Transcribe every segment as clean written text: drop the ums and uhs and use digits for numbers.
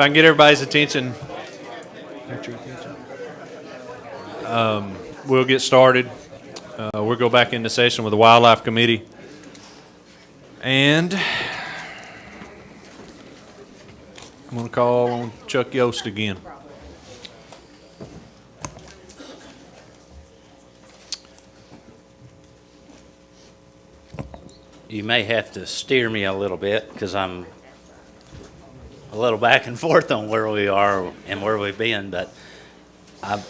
If I can get everybody's attention, we'll get started. We'll go back into session with the Wildlife Committee. And I'm going to call on Chuck Yost again. You may have to steer me a little bit because I'm a little back and forth on where we are and where we've been, but I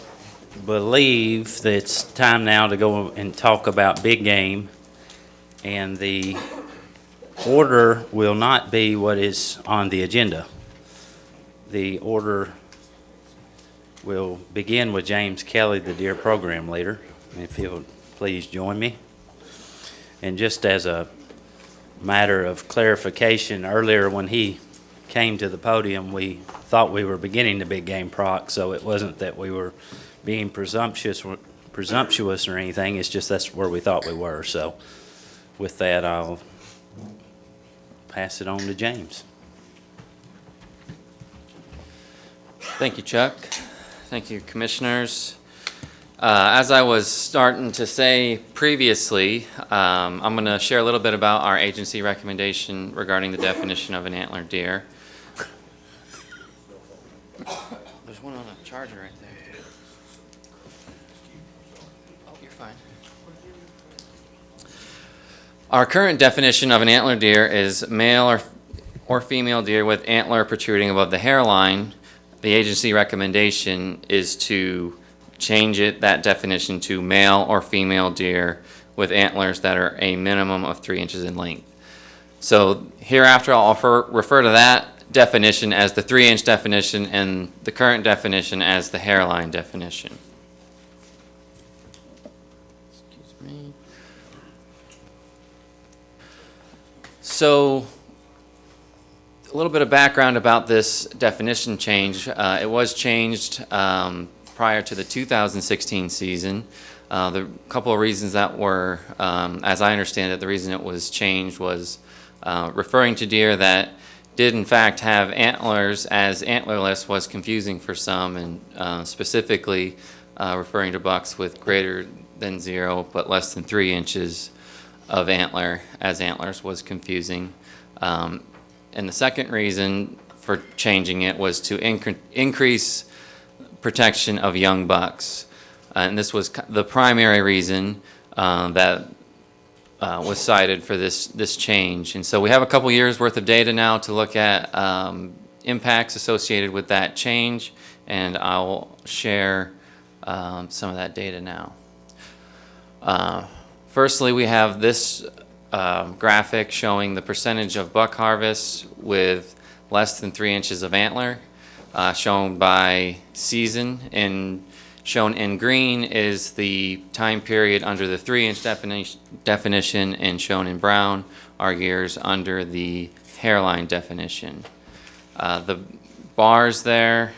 believe that it's time now to go and talk about big game, and the order will not be what is on the agenda. The order will begin with James Kelly, the Deer Program Leader. If he'll please join me. And just as a matter of clarification, earlier when he came to the podium, we thought we were beginning the big game proc, so it wasn't that we were being presumptuous or anything. It's just that's where we thought we were. So with that, I'll pass it on to James. Thank you, Chuck. Thank you, commissioners. As I was starting to say previously, I'm going to share a little bit about our agency recommendation regarding the definition of an antler deer. There's one on a charger right there. Oh, you're fine. Our current definition of an antler deer is male or female deer with antler protruding above the hairline. The agency recommendation is to change that definition to male or female deer with antlers that are a minimum of 3 inches in length. So hereafter I'll refer to that definition as the 3-inch definition and the current definition as the hairline definition. Excuse me. So a little bit of background about this definition change. It was changed prior to the 2016 season. The couple of reasons that were, as I understand it, the reason it was changed was referring to deer that did in fact have antlers, as antlerless was confusing for some, and specifically referring to bucks with greater than 0 but less than 3 inches of antler as antlers was confusing. And the second reason for changing it was to increase protection of young bucks, and this was the primary reason that was cited for this change. And so we have a couple years worth of data now to look at impacts associated with that change, and I'll share some of that data now. Firstly, we have this graphic showing the percentage of buck harvests with less than 3 inches of antler, shown by season, and shown in green is the time period under the 3-inch definition, and shown in brown are years under the hairline definition. The bars there,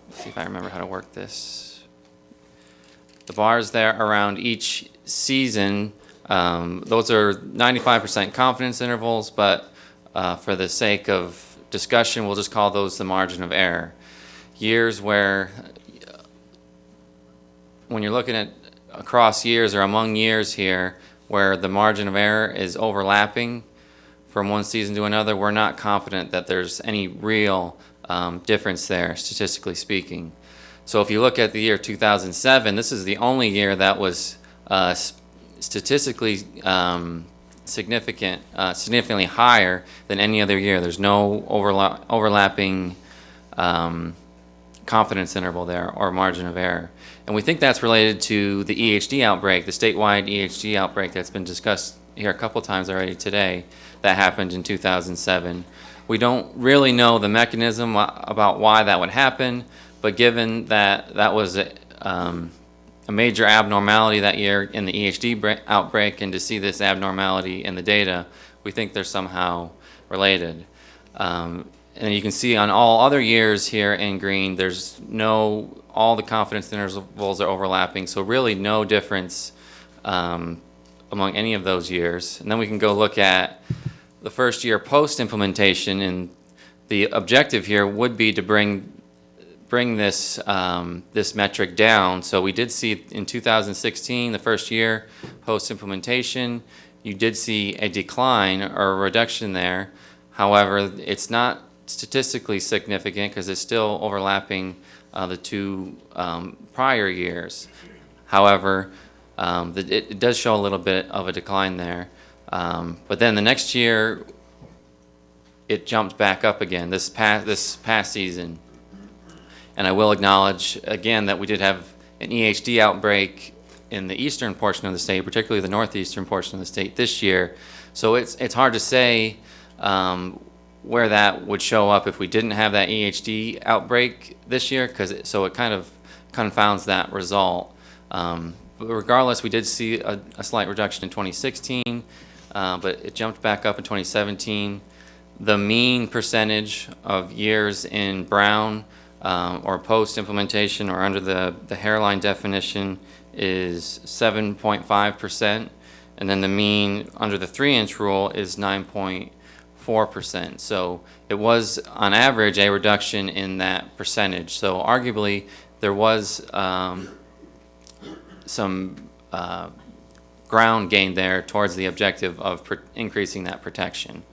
let's see if I remember how to work this. The bars there around each season, those are 95% confidence intervals, but for the sake of discussion, we'll just call those the margin of error. Years where, when you're looking at across years or among years here, where the margin of error is overlapping from one season to another, we're not confident that there's any real difference there, statistically speaking. So if you look at the year 2007, this is the only year that was statistically significantly higher than any other year. There's no overlapping confidence interval there or margin of error. And we think that's related to the EHD outbreak, the statewide EHD outbreak that's been discussed here a couple times already today, that happened in 2007. We don't really know the mechanism about why that would happen, but given that that was a major abnormality that year in the EHD outbreak, and to see this abnormality in the data, we think they're somehow related. And you can see on all other years here in green, there's all the confidence intervals are overlapping, so really no difference among any of those years. And then we can go look at the first year post-implementation, and the objective here would be to bring this this metric down. So we did see in 2016, the first year post-implementation, you did see a decline or a reduction there. However, it's not statistically significant because it's still overlapping the two prior years. However, it does show a little bit of a decline there. But then the next year, it jumped back up again this past season. And I will acknowledge again that we did have an EHD outbreak in the eastern portion of the state, particularly the northeastern portion of the state this year. So it's hard to say where that would show up if we didn't have that EHD outbreak this year, so it kind of confounds that result. But regardless, we did see a slight reduction in 2016, but it jumped back up in 2017. The mean percentage of years in brown or post-implementation or under the hairline definition is 7.5%, and then the mean under the 3-inch rule is 9.4%. So it was, on average, a reduction in that percentage. So arguably, there was some ground gained there towards the objective of increasing that protection.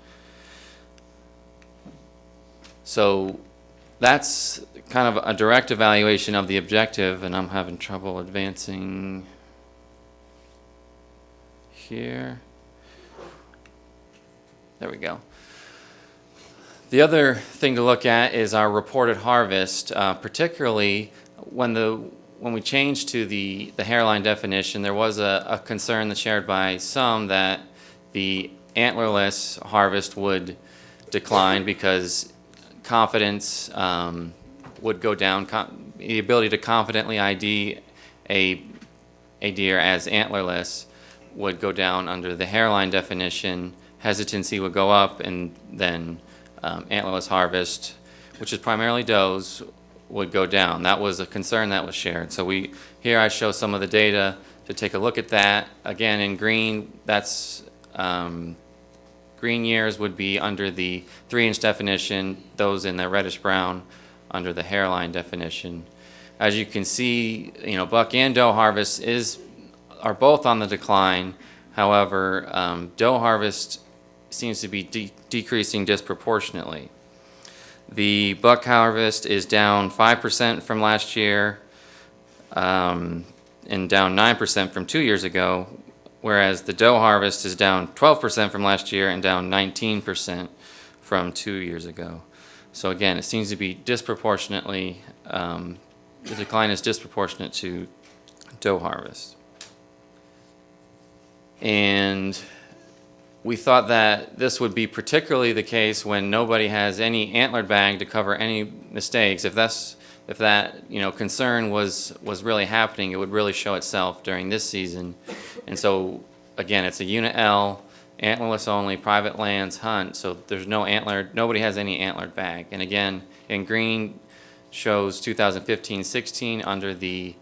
So that's kind of a direct evaluation of the objective, and I'm having trouble advancing here. There we go. The other thing to look at is our reported harvest, particularly when we changed to the hairline definition. There was a concern that's shared by some that the antlerless harvest would decline because confidence would go down. The ability to confidently ID a deer as antlerless would go down under the hairline definition. Hesitancy would go up, and then antlerless harvest, which is primarily does, would go down. That was a concern that was shared. So here I show some of the data to take a look at that. Again, in green, that's green years would be under the 3-inch definition, those in the reddish brown under the hairline definition. As you can see, buck and doe harvest are both on the decline. However, doe harvest seems to be decreasing disproportionately. The buck harvest is down 5% from last year and down 9% from 2 years ago, whereas the doe harvest is down 12% from last year and down 19% from 2 years ago. So again, it seems to be disproportionately, the decline is disproportionate to doe harvest. And we thought that this would be particularly the case when nobody has any antlered bag to cover any mistakes. If that concern was really happening, it would really show itself during this season. And so again, it's a Unit L, antlerless only, private lands hunt. So there's nobody has any antlered bag. And again, in green shows 2015-16 under the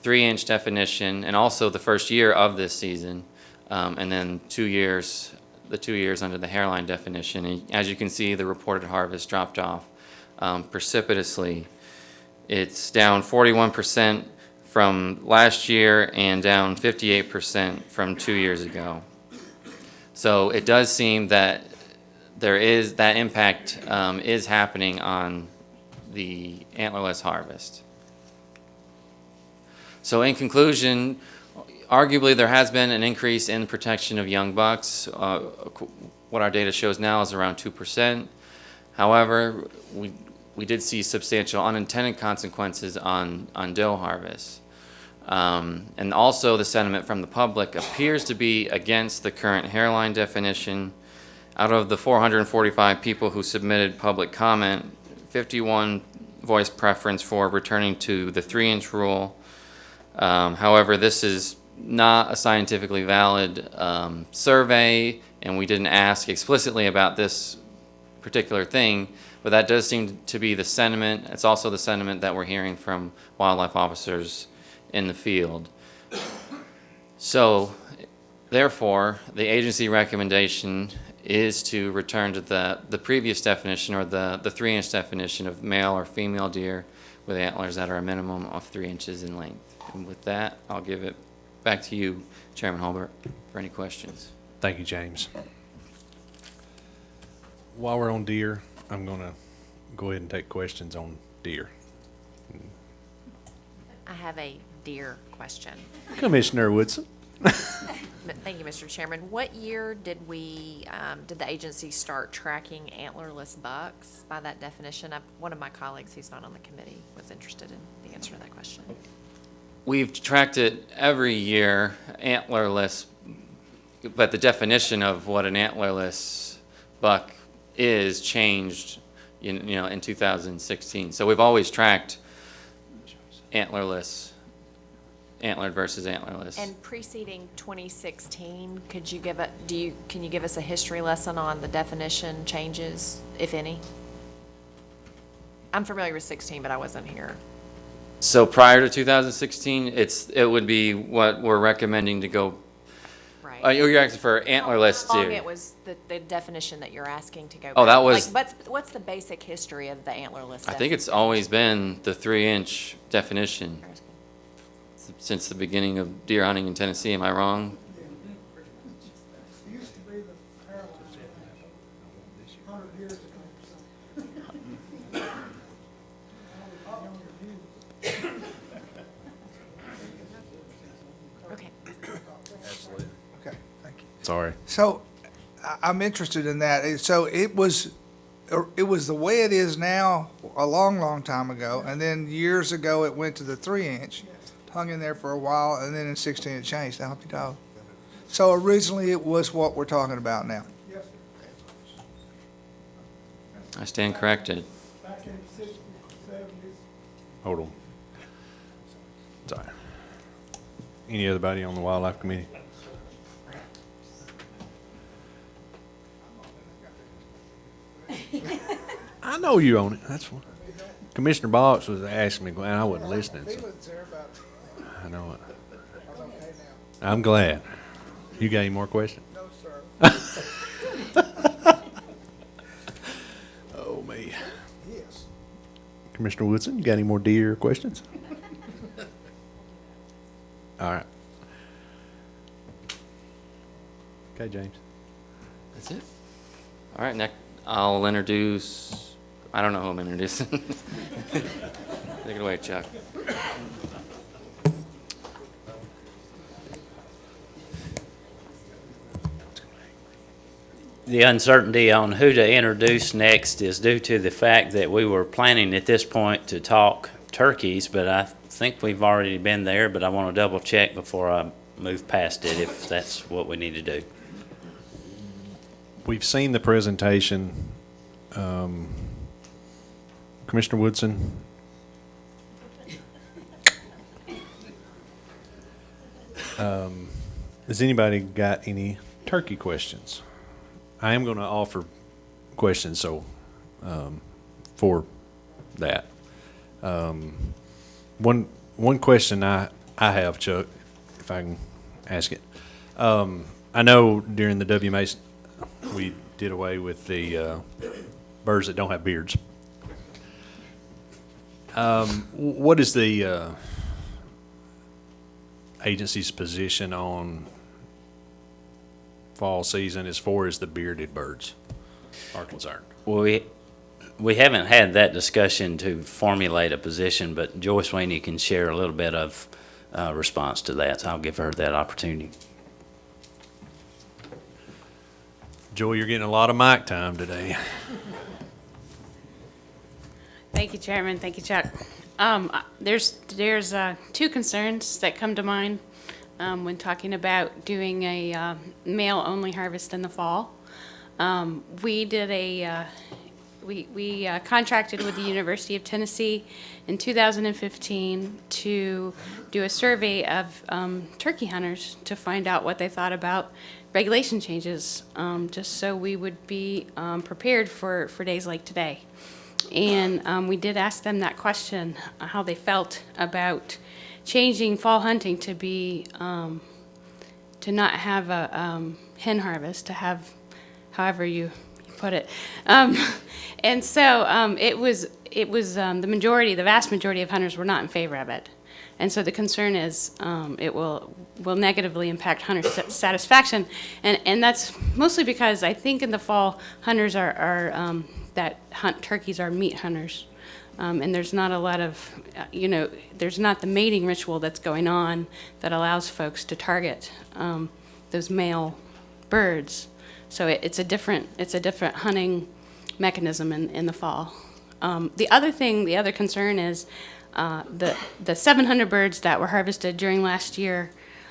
3-inch definition, and also the first year of this season, and then 2 years, the 2 years under the hairline definition. And as you can see, the reported harvest dropped off precipitously. It's down 41% from last year and down 58% from 2 years ago. So it does seem that that impact is happening on the antlerless harvest. So in conclusion, arguably there has been an increase in protection of young bucks. What our data shows now is around 2%. However, we did see substantial unintended consequences on doe harvest. And also the sentiment from the public appears to be against the current hairline definition. Out of the 445 people who submitted public comment, 51 voiced preference for returning to the 3-inch rule. However, this is not a scientifically valid survey, and we didn't ask explicitly about this particular thing, but that does seem to be the sentiment. It's also the sentiment that we're hearing from wildlife officers in the field. So, therefore, the agency recommendation is to return to the previous definition, or the 3-inch definition of male or female deer with antlers that are a minimum of 3 inches in length. And with that, I'll give it back to you, Chairman Holbert, for any questions. Thank you, James. While we're on deer, I'm going to go ahead and take questions on deer. I have a deer question. Commissioner Woodson. Thank you, Mr. Chairman. What year did did the agency start tracking antlerless bucks by that definition? One of my colleagues who's not on the committee was interested in the answer to that question. We've tracked it every year, antlerless, but the definition of what an antlerless buck is changed, in 2016. So we've always tracked antlerless, antlered versus antlerless. And preceding 2016, can you give us a history lesson on the definition changes, if any? I'm familiar with 16, but I wasn't here. So prior to 2016, it would be what we're recommending to go. Right. You're asking for antlerless How long deer. it was the definition that you're asking to go Oh, back? that was- Like, what's the basic history of the antlerless? I think it's always been the 3-inch definition since the beginning of deer hunting in Tennessee. Am I wrong? It used to be the parallel 100 years ago. Okay. Okay, thank you. Sorry. So I'm interested in that. So it was the way it is now a long, long time ago, and then years ago it went to the 3-inch, hung in there for a while, and then in 16 it changed. I'll help you dog. So originally it was what we're talking about now. I stand corrected. Back in the 60s, 70s. Hold on. Sorry. Any other body on the Wildlife Committee? I know you own it. That's what. Commissioner Boggs was asking me, and I wasn't listening. So Feelings there about, I know it. I'm okay now. I'm glad. You got any more questions? No, sir. Oh, me. Yes. Commissioner Woodson, you got any more deer questions? All right. Okay, James. That's it. All right, next I'll introduce. I don't know who I'm introducing. Take it away, Chuck. The uncertainty on who to introduce next is due to the fact that we were planning at this point to talk turkeys, but I think we've already been there, but I want to double check before I move past it if that's what we need to do. We've seen the presentation. Commissioner Woodson? Has anybody got any turkey questions? I am going to offer questions, so for that. One question I have, Chuck, if I can ask it. I know during the WMA we did away with the birds that don't have beards. What is the agency's position on fall season as far as the bearded birds are concerned? Well, we haven't had that discussion to formulate a position, but Joyce Sweeney can share a little bit of response to that, so I'll give her that opportunity. Joy, you're getting a lot of mic time today. Thank you, Chairman. Thank you, Chuck. There's two concerns that come to mind when talking about doing a male-only harvest in the fall. We did we contracted with the University of Tennessee in 2015 to do a survey of turkey hunters to find out what they thought about regulation changes, just so we would be prepared for days like today. And we did ask them that question, how they felt about changing fall hunting to be to not have a hen harvest, to have however you put it. And so the majority, the vast majority of hunters were not in favor of it. And so the concern is it will negatively impact hunter satisfaction. And that's mostly because I think in the fall, hunters that hunt turkeys are meat hunters. And there's not a lot of, there's not the mating ritual that's going on that allows folks to target those male birds. So it's a different hunting mechanism in the fall. The other concern is the 700 birds that were harvested during last year,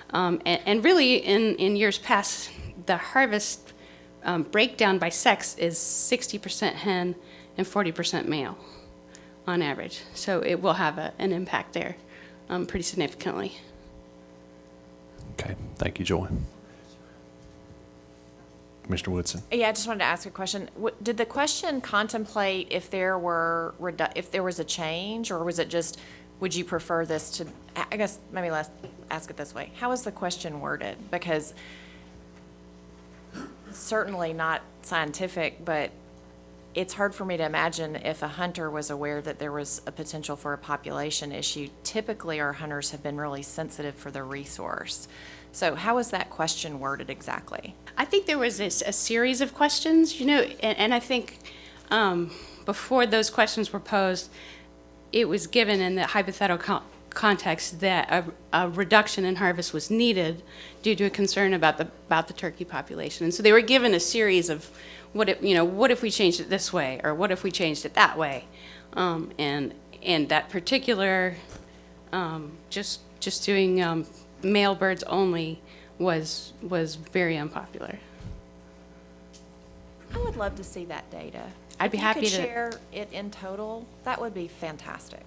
and really in years past, the harvest breakdown by sex is 60% hen and 40% male on average. So it will have an impact there pretty significantly. Okay, thank you, Joy. Mr. Woodson. Yeah, I just wanted to ask a question. Did the question contemplate if there was a change, or was it just, would you prefer this to, I guess, maybe let's ask it this way. How is the question worded? Because certainly not scientific, but it's hard for me to imagine if a hunter was aware that there was a potential for a population issue. Typically, our hunters have been really sensitive for the resource. So how is that question worded exactly? I think there was a series of questions, and I think before those questions were posed, it was given in the hypothetical context that a reduction in harvest was needed due to a concern about the turkey population. And so they were given a series of what if we changed it this way, or what if we changed it that way, and that particular just doing male birds only was very unpopular. I would love to see that data. I'd be happy to If you could share it in total, that would be fantastic.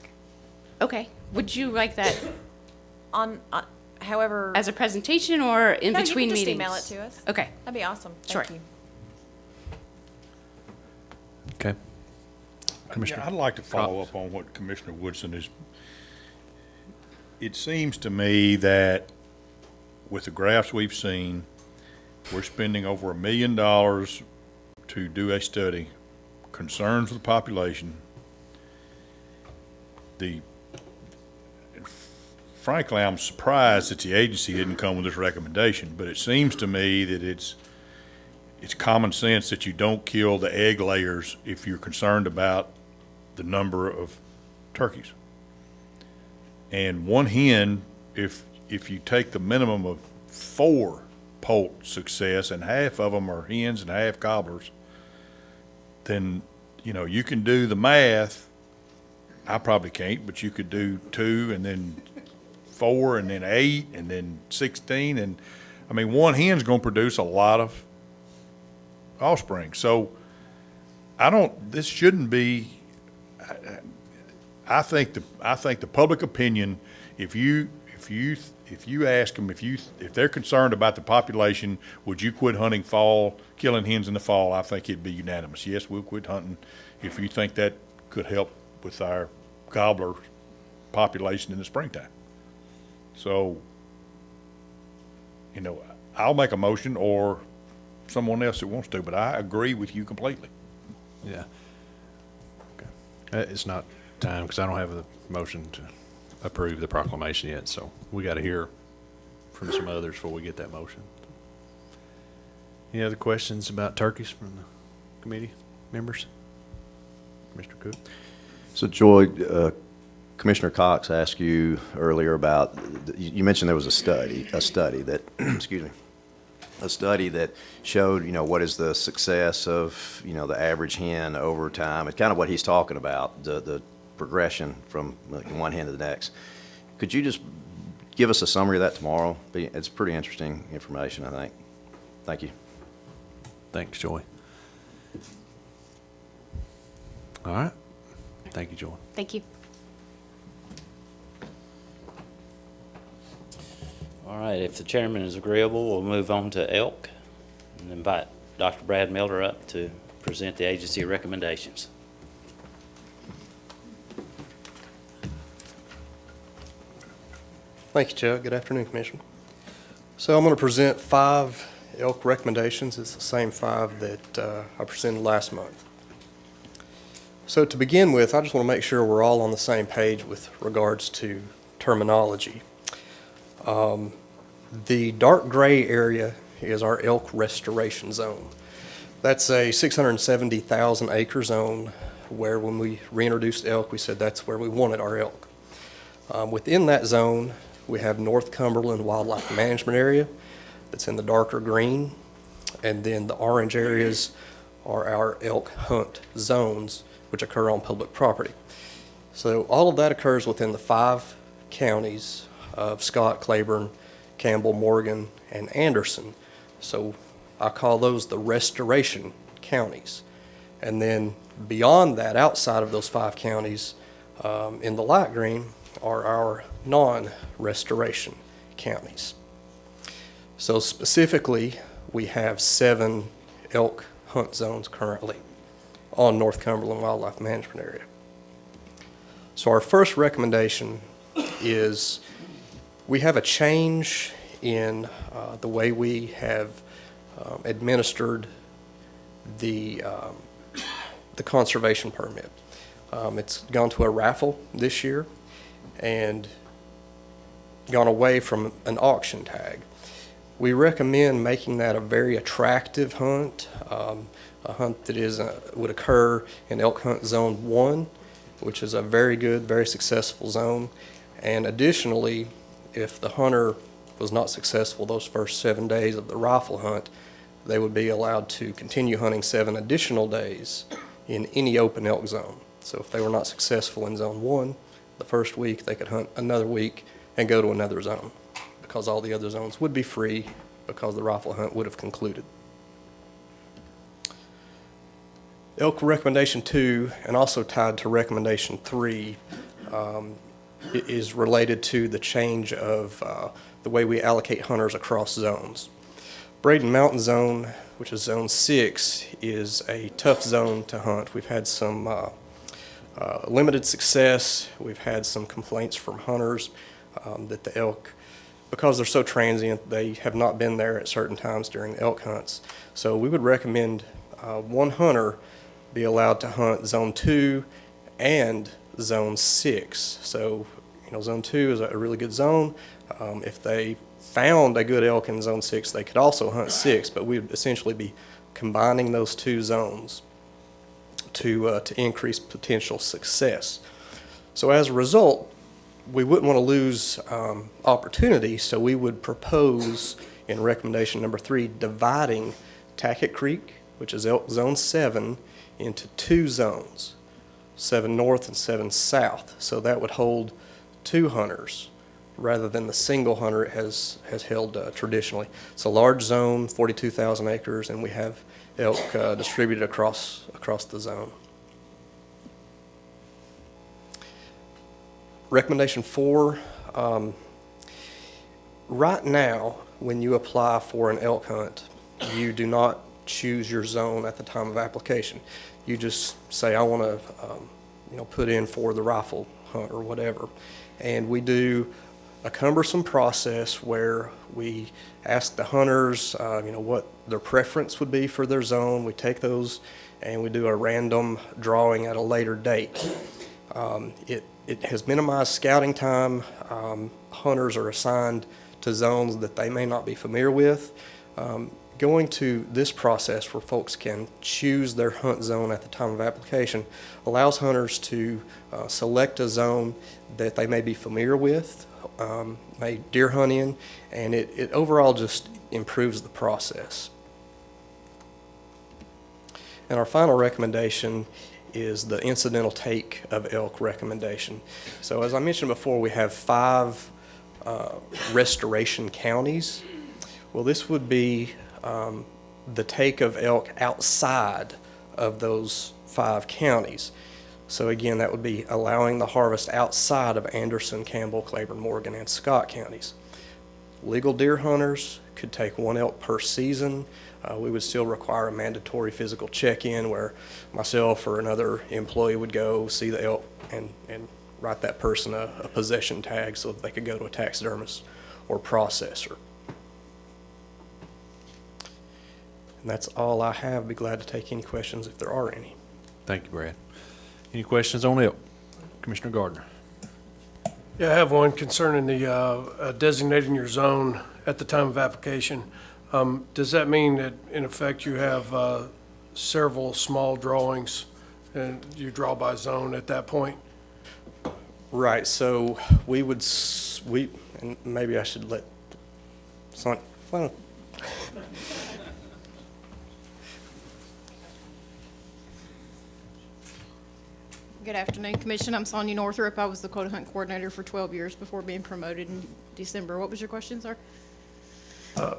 Okay, would you like that However. as a presentation or in No, between you can just meetings? email it to us. Okay. That'd be awesome. Sure. Thank you. Okay. Yeah, Commissioner I'd like to follow up on what Commissioner Woodson is. It seems to me that with the graphs we've seen, we're spending over $1 million to do a study, concerns with the population. Frankly, I'm surprised that the agency didn't come with this recommendation, but it seems to me that it's common sense that you don't kill the egg layers if you're concerned about the number of turkeys. And one hen, if you take the minimum of 4 poult success and half of them are hens and half gobblers, then, you can do the math. I probably can't, but you could do 2 and then 4 and then 8 and then 16. And I mean, one hen's going to produce a lot of offspring. So this shouldn't be, I think the public opinion, if you ask them, if they're concerned about the population, would you quit hunting killing hens in the fall? I think it'd be unanimous. Yes, we'll quit hunting if you think that could help with our gobbler population in the springtime. So, I'll make a motion, or someone else that wants to, but I agree with you completely. Yeah. Okay. It's not time, because I don't have a motion to approve the proclamation yet, so we got to hear from some others before we get that motion. Any other questions about turkeys from the committee members? Mr. Cook? So, Joy, Commissioner Cox asked you earlier about, you mentioned there was a study that, excuse me, a study that showed, what is the success of, the average hen over time. It's kind of what he's talking about, the progression from one hen to the next. Could you just give us a summary of that tomorrow? It's pretty interesting information, I think. Thank you. Thanks, Joy. All right. Thank you, Joy. Thank you. All right, if the chairman is agreeable, we'll move on to Elk and invite Dr. Brad Miller up to present the agency recommendations. Thank you, Chuck. Good afternoon, Commissioner. So I'm going to present 5 elk recommendations. It's the same 5 that I presented last month. So to begin with, I just want to make sure we're all on the same page with regards to terminology. The dark gray area is our elk restoration zone. That's a 670,000 acre zone where when we reintroduced elk, we said that's where we wanted our elk. Within that zone, we have North Cumberland Wildlife Management Area that's in the darker green, and then the orange areas are our elk hunt zones, which occur on public property. So all of that occurs within the 5 counties of Scott, Claiborne, Campbell, Morgan, and Anderson. So I call those the restoration counties. And then beyond that, outside of those 5 counties, in the light green, are our non-restoration counties. So specifically, we have 7 elk hunt zones currently on North Cumberland Wildlife Management Area. So our first recommendation is we have a change in the way we have administered the conservation permit. It's gone to a raffle this year and gone away from an auction tag. We recommend making that a very attractive hunt, a hunt that would occur in Elk Hunt Zone 1, which is a very good, very successful zone. And additionally, if the hunter was not successful those first 7 days of the rifle hunt, they would be allowed to continue hunting 7 additional days in any open elk zone. So if they were not successful in Zone 1, the first week they could hunt another week and go to another zone, because all the other zones would be free because the rifle hunt would have concluded. Elk recommendation 2, and also tied to recommendation 3, is related to the change of the way we allocate hunters across zones. Braden Mountain Zone, which is Zone 6, is a tough zone to hunt. We've had some limited success. We've had some complaints from hunters that the elk, because they're so transient, they have not been there at certain times during the elk hunts. So we would recommend one hunter be allowed to hunt Zone 2 and Zone 6. So, Zone 2 is a really good zone. If they found a good elk in Zone 6, they could also hunt 6, but we would essentially be combining those 2 zones to increase potential success. So as a result, we wouldn't want to lose opportunity, so we would propose in recommendation number 3 dividing Tackett Creek, which is Elk Zone 7, into 2 zones, 7 north and 7 south. So that would hold 2 hunters rather than the single hunter it has held traditionally. It's a large zone, 42,000 acres, and we have elk distributed across the zone. Recommendation 4, right now, when you apply for an elk hunt, you do not choose your zone at the time of application. You just say, I want to put in for the rifle hunt or whatever. And we do a cumbersome process where we ask the hunters, what their preference would be for their zone. We take those and we do a random drawing at a later date. It has minimized scouting time. Hunters are assigned to zones that they may not be familiar with. Going to this process where folks can choose their hunt zone at the time of application allows hunters to select a zone that they may be familiar with, may deer hunt in, and it overall just improves the process. And our final recommendation is the incidental take of elk recommendation. So as I mentioned before, we have 5 restoration counties. Well, this would be the take of elk outside of those 5 counties. So again, that would be allowing the harvest outside of Anderson, Campbell, Claiborne, Morgan, and Scott counties. Legal deer hunters could take 1 elk per season. We would still require a mandatory physical check-in where myself or another employee would go see the elk and write that person a possession tag so that they could go to a taxidermist or processor. And that's all I have. Be glad to take any questions if there are any. Thank you, Brad. Any questions on Elk? Commissioner Gardner? Yeah, I have one concerning the designating your zone at the time of application. Does that mean that, in effect, you have several small drawings and you draw by zone at that point? Right, so we would, and maybe I should let Sonia, well, Good afternoon, Commission. I'm Sonia Northrup. I was the quota hunt coordinator for 12 years before being promoted in December. What was your question, sir?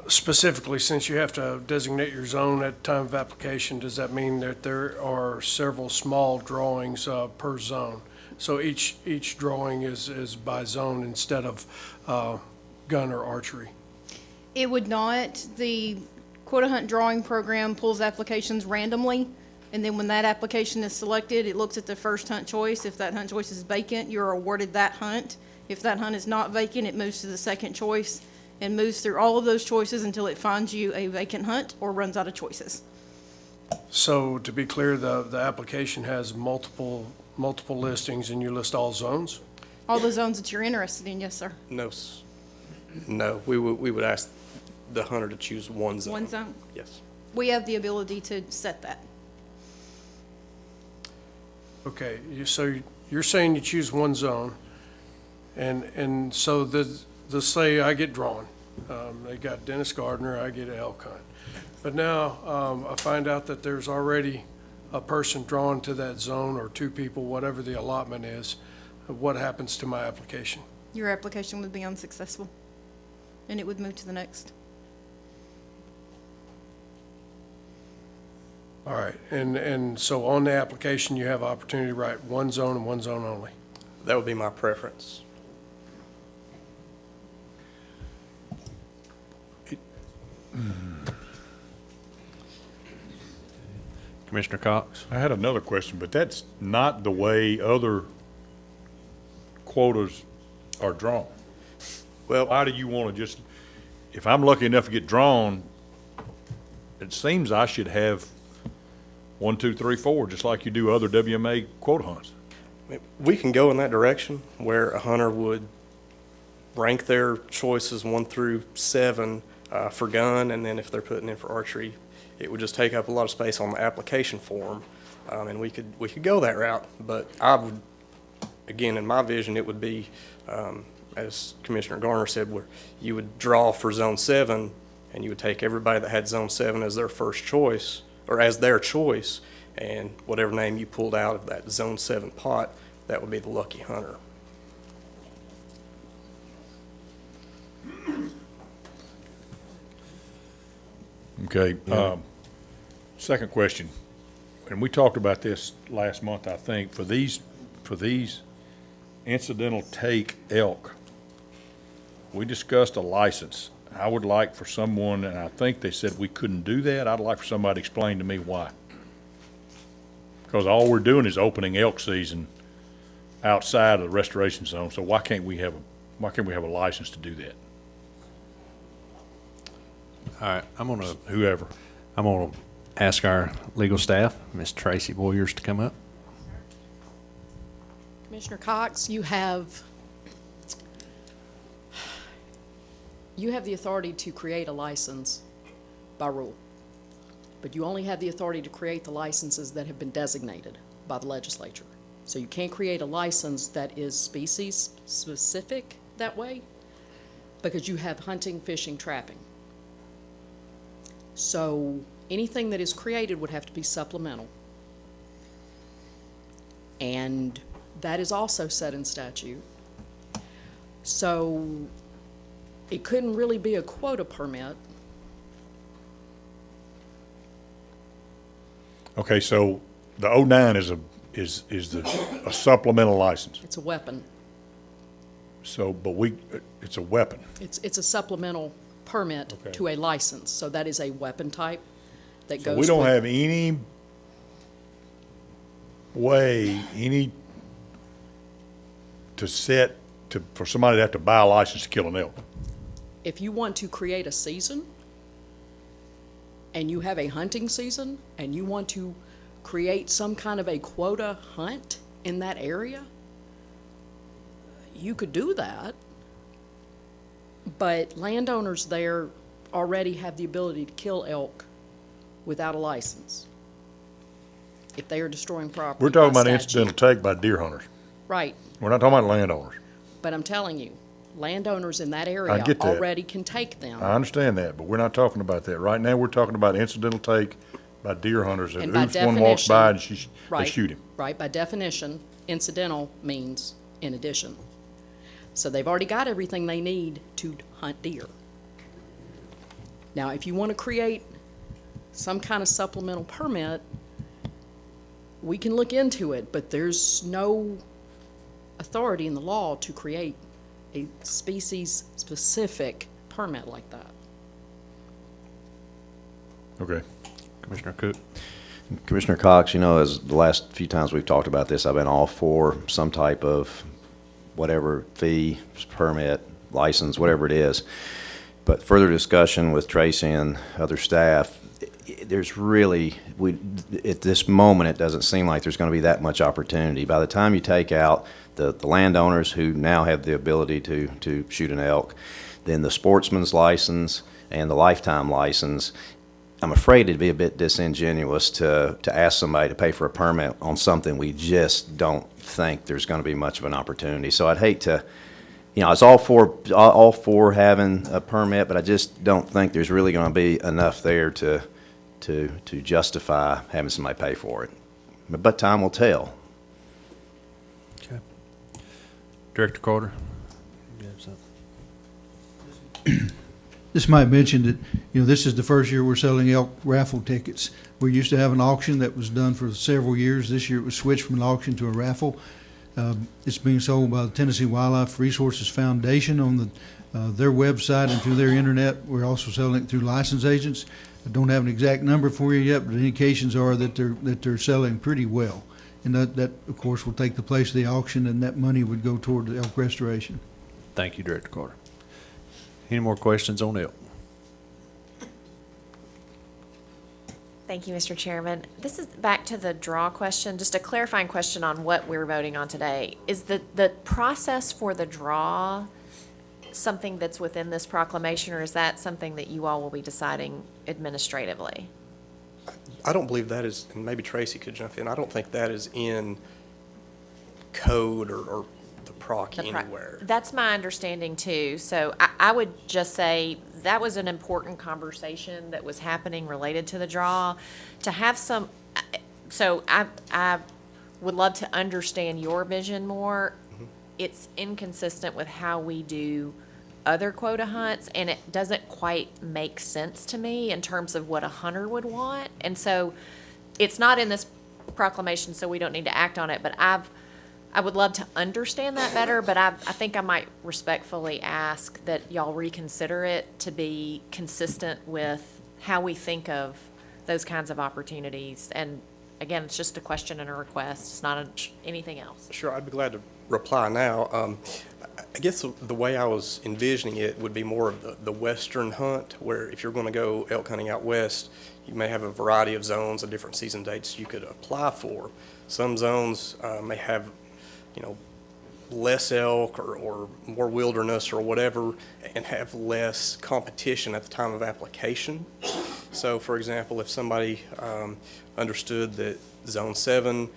Specifically, since you have to designate your zone at the time of application, does that mean that there are several small drawings per zone? So each drawing is by zone instead of gun or archery? It would not. The quota hunt drawing program pulls applications randomly, and then when that application is selected, it looks at the first hunt choice. If that hunt choice is vacant, you're awarded that hunt. If that hunt is not vacant, it moves to the second choice and moves through all of those choices until it finds you a vacant hunt or runs out of choices. So to be clear, the application has multiple listings and you list all zones? All the zones that you're interested in, yes, sir. No, we would ask the hunter to choose one zone. One zone. Yes. We have the ability to set that. Okay, so you're saying you choose one zone, and so let's say I get drawn. They got Dennis Gardner, I get an elk hunt. But now I find out that there's already a person drawn to that zone, or two people, whatever the allotment is. What happens to my application? Your application would be unsuccessful, and it would move to the next. All right, and so on the application, you have opportunity to write one zone and one zone only. That would be my preference. Commissioner Cox? I had another question, but that's not the way other quotas are drawn. Well, Why do you want to just, if I'm lucky enough to get drawn, it seems I should have 1, 2, 3, 4, just like you do other WMA quota hunts. we can go in that direction where a hunter would rank their choices 1 through 7 for gun, and then if they're putting in for archery, it would just take up a lot of space on the application form, and we could go that route. But I would, again, in my vision, it would be, as Commissioner Garner said, where you would draw for Zone 7, and you would take everybody that had Zone 7 as their first choice, or as their choice, and whatever name you pulled out of that Zone 7 pot, that would be the lucky hunter. Okay, second question, and we talked about this last month, I think, for these incidental take elk, we discussed a license. I would like for someone, and I think they said we couldn't do that, I'd like for somebody to explain to me why. Because all we're doing is opening elk season outside of the restoration zone, so why can't we have a license to do that? All right, Whoever. I'm gonna ask our legal staff, Ms. Tracy Boyers, to come up. Commissioner Cox, you have the authority to create a license by rule, but you only have the authority to create the licenses that have been designated by the legislature. So you can't create a license that is species specific that way, because you have hunting, fishing, trapping. So anything that is created would have to be supplemental. And that is also set in statute. So it couldn't really be a quota permit. Okay, so the 09 is a supplemental license. It's a weapon. So, but it's a weapon. It's a supplemental permit Okay. to a license. So that is a weapon type that So goes we don't with- have any way, for somebody to have to buy a license to kill an elk. If you want to create a season, and you have a hunting season, and you want to create some kind of a quota hunt in that area, you could do that. But landowners there already have the ability to kill elk without a license if they are destroying property. We're talking by about statute. incidental take by deer hunters. Right, We're not talking about landowners. but I'm telling you, landowners in that I area get that. already can take them. I understand that, but we're not talking about that. Right now, we're talking about incidental take by deer hunters. And by If one walks definition- by and they Right, shoot him. Right, by definition, incidental means in addition. So they've already got everything they need to hunt deer. Now, if you want to create some kind of supplemental permit, we can look into it, but there's no authority in the law to create a species-specific permit like that. Okay. Commissioner Cook? Commissioner Cox, you know, as the last few times we've talked about this, I've been all for some type of whatever fee, permit, license, whatever it is. But further discussion with Tracy and other staff, there's really, at this moment, it doesn't seem like there's going to be that much opportunity. By the time you take out the landowners who now have the ability to shoot an elk, then the sportsman's license and the lifetime license, I'm afraid it'd be a bit disingenuous to ask somebody to pay for a permit on something we just don't think there's going to be much of an opportunity. So I'd hate to, you know, I was all for having a permit, but I just don't think there's really going to be enough there to justify having somebody pay for it. But time will tell. Okay. Director Carter? You have something? This might mention that, you know, this is the first year we're selling elk raffle tickets. We used to have an auction that was done for several years. This year it was switched from an auction to a raffle. It's being sold by the Tennessee Wildlife Resources Foundation on their website and through their internet. We're also selling it through license agents. I don't have an exact number for you yet, but the indications are that they're selling pretty well. And that, of course, will take the place of the auction, and that money would go toward the elk restoration. Thank you, Director Carter. Any more questions on elk? Thank you, Mr. Chairman. This is back to the draw question, just a clarifying question on what we're voting on today. Is the process for the draw something that's within this proclamation, or is that something that you all will be deciding administratively? I don't believe that is, and maybe Tracy could jump in, I don't think that is in code or the proc anywhere. That's my understanding too. So I would just say that was an important conversation that was happening related to the draw. To have some, so I would love to understand your vision more. It's inconsistent with how we do other quota hunts, and it doesn't quite make sense to me in terms of what a hunter would want. And so it's not in this proclamation, so we don't need to act on it, but I would love to understand that better, but I think I might respectfully ask that y'all reconsider it to be consistent with how we think of those kinds of opportunities. And again, it's just a question and a request. It's not anything else. Sure, I'd be glad to reply now. I guess the way I was envisioning it would be more of the western hunt, where if you're going to go elk hunting out west, you may have a variety of zones and different season dates you could apply for. Some zones may have, you know, less elk or more wilderness or whatever, and have less competition at the time of application. So, for example, if somebody understood that Zone 7,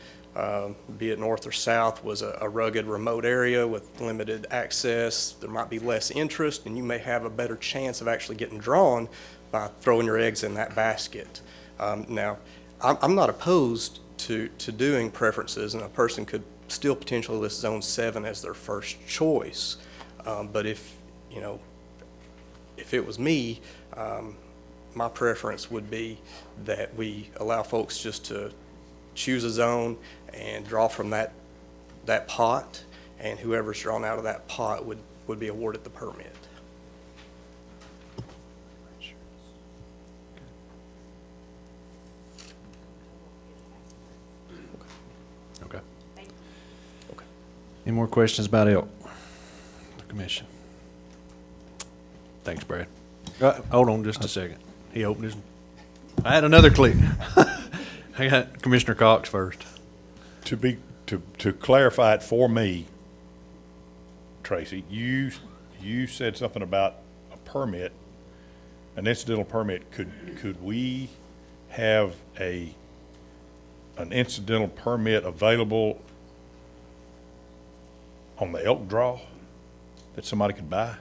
be it north or south, was a rugged, remote area with limited access, there might be less interest, and you may have a better chance of actually getting drawn by throwing your eggs in that basket. Now, I'm not opposed to doing preferences, and a person could still potentially list Zone 7 as their first choice. But if it was me, my preference would be that we allow folks just to choose a zone and draw from that pot, and whoever's drawn out of that pot would be awarded the permit. Okay. Okay. Any more questions about elk? The commission. Thanks, Brad. Hold on just a second. He opened his. I had another click. I got Commissioner Cox first. To clarify it for me, Tracy, you said something about a permit, an incidental permit. Could we have an incidental permit available on the elk draw that somebody could buy?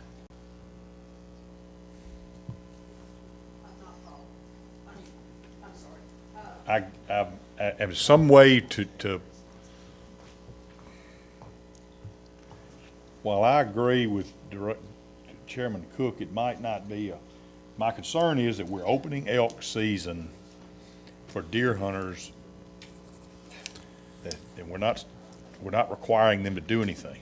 And some way to, while I agree with Chairman Cook, it might not be my concern is that we're opening elk season for deer hunters, and we're not requiring them to do anything,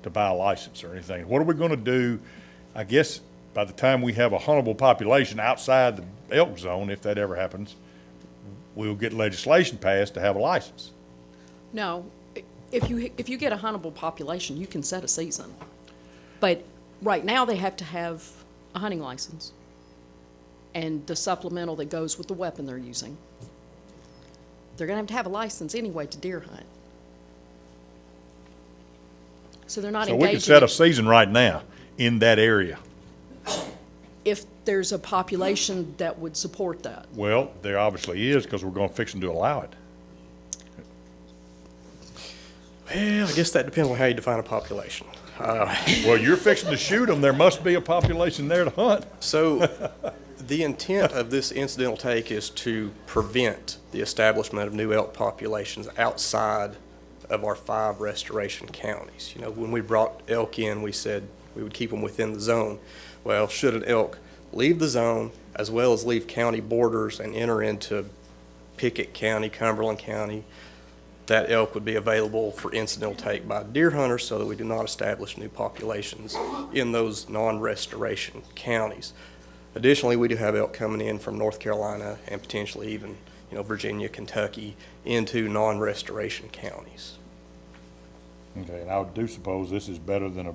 to buy a license or anything. What are we gonna do, I guess, by the time we have a huntable population outside the elk zone, if that ever happens, we'll get legislation passed to have a license. No, if you get a huntable population, you can set a season. But right now, they have to have a hunting license and the supplemental that goes with the weapon they're using. They're gonna have to have a license anyway to deer hunt. So they're not So engaging. we could set a season right now in that area. If there's a population that would support that. Well, there obviously is, because we're gonna fix them to allow it. Well, I guess that depends on how you define a population. Well, you're fixing to shoot them, there must be a population there to hunt. So the intent of this incidental take is to prevent the establishment of new elk populations outside of our 5 restoration counties. You know, when we brought elk in, we said we would keep them within the zone. Well, should an elk leave the zone as well as leave county borders and enter into Pickett County, Cumberland County, that elk would be available for incidental take by deer hunters so that we do not establish new populations in those non-restoration counties. Additionally, we do have elk coming in from North Carolina and potentially even, Virginia, Kentucky into non-restoration counties. Okay, and I do suppose this is better than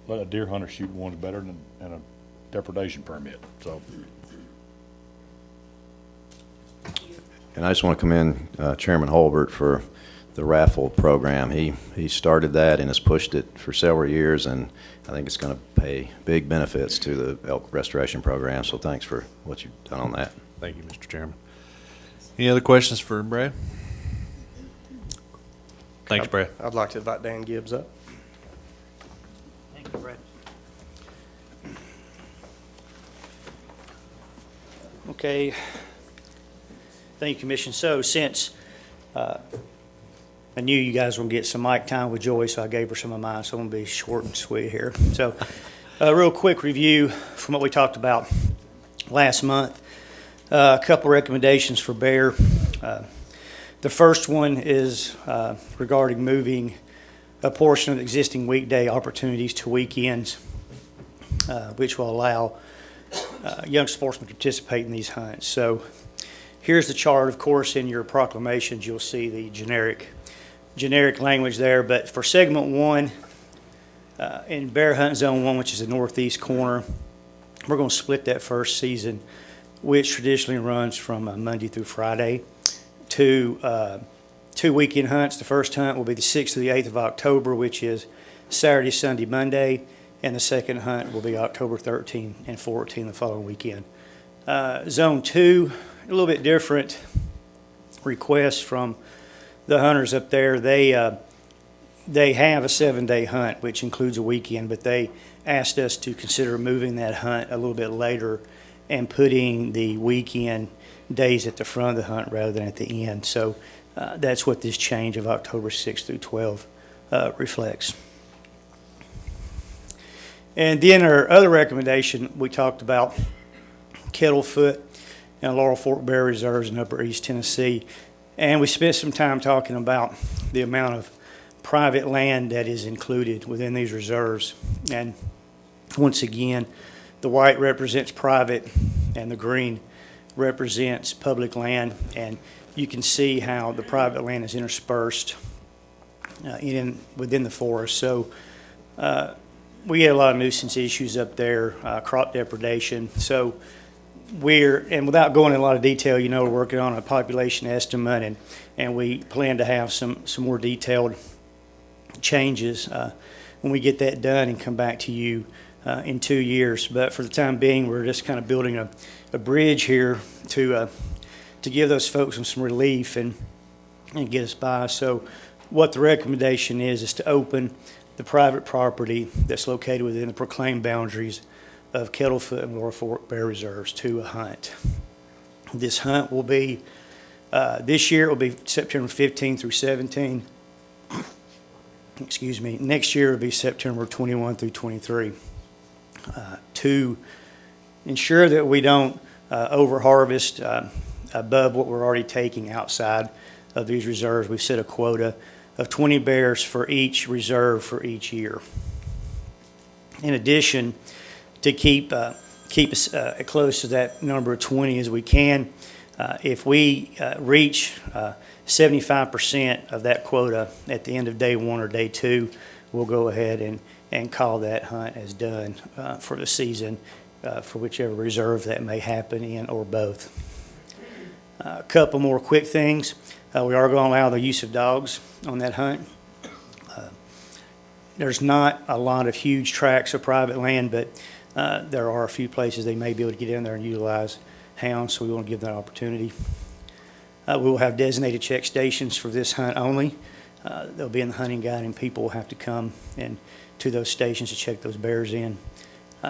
let a deer hunter shoot one's better than a depredation permit, so. And I just want to commend Chairman Holbert for the Raffle Program. He started that and has pushed it for several years, and I think it's going to pay big benefits to the elk restoration program, so thanks for what you've done on that. Thank you, Mr. Chairman. Any other questions for Brad? Thanks, Brad. I'd like to invite Dan Gibbs up. Thank you, Brad. Okay. Thank you, Commission. So since I knew you guys were going to get some mic time with Joy, so I gave her some of mine, so I'm going to be short and sweet here. So a real quick review from what we talked about last month. A couple recommendations for Bear. The first one is regarding moving a portion of existing weekday opportunities to weekends, which will allow young sportsmen to participate in these hunts. So here's the chart. Of course, in your proclamations, you'll see the generic language there. But for segment 1, in Bear Hunt Zone 1, which is the northeast corner, we're going to split that first season, which traditionally runs from Monday through Friday, to 2 weekend hunts. The first hunt will be the 6th to the 8th of October, which is Saturday, Sunday, Monday, and the second hunt will be October 13 and 14 the following weekend. Zone 2, a little bit different request from the hunters up there. They have a 7-day hunt, which includes a weekend, but they asked us to consider moving that hunt a little bit later and putting the weekend days at the front of the hunt rather than at the end. So that's what this change of October 6 through 12 reflects. And then our other recommendation, we talked about Kettlefoot and Laurel Fork Bear Reserves in Upper East Tennessee. And we spent some time talking about the amount of private land that is included within these reserves. And once again, the white represents private and the green represents public land. And you can see how the private land is interspersed within the forest. So we had a lot of nuisance issues up there, crop depredation. So and without going in a lot of detail, you know, we're working on a population estimate, and we plan to have some more detailed changes when we get that done and come back to you in 2 years. But for the time being, we're just kind of building a bridge here to give those folks some relief and get us by. So what the recommendation is to open the private property that's located within the proclaimed boundaries of Kettlefoot and War Fork Bear Reserves to a hunt. This hunt will be, this year it will be September 15 through 17. Excuse me. Next year it will be September 21 through 23. To ensure that we don't over-harvest above what we're already taking outside of these reserves, we've set a quota of 20 bears for each reserve for each year. In addition, to keep us close to that number of 20 as we can, if we reach 75% of that quota at the end of day 1 or day 2, we'll go ahead and call that hunt as done for the season for whichever reserve that may happen in or both. A couple more quick things. We are going to allow the use of dogs on that hunt. There's not a lot of huge tracts of private land, but there are a few places they may be able to get in there and utilize hounds, so we want to give that opportunity. We will have designated check stations for this hunt only. They'll be in the hunting guide, and people will have to come and to those stations to check those bears in.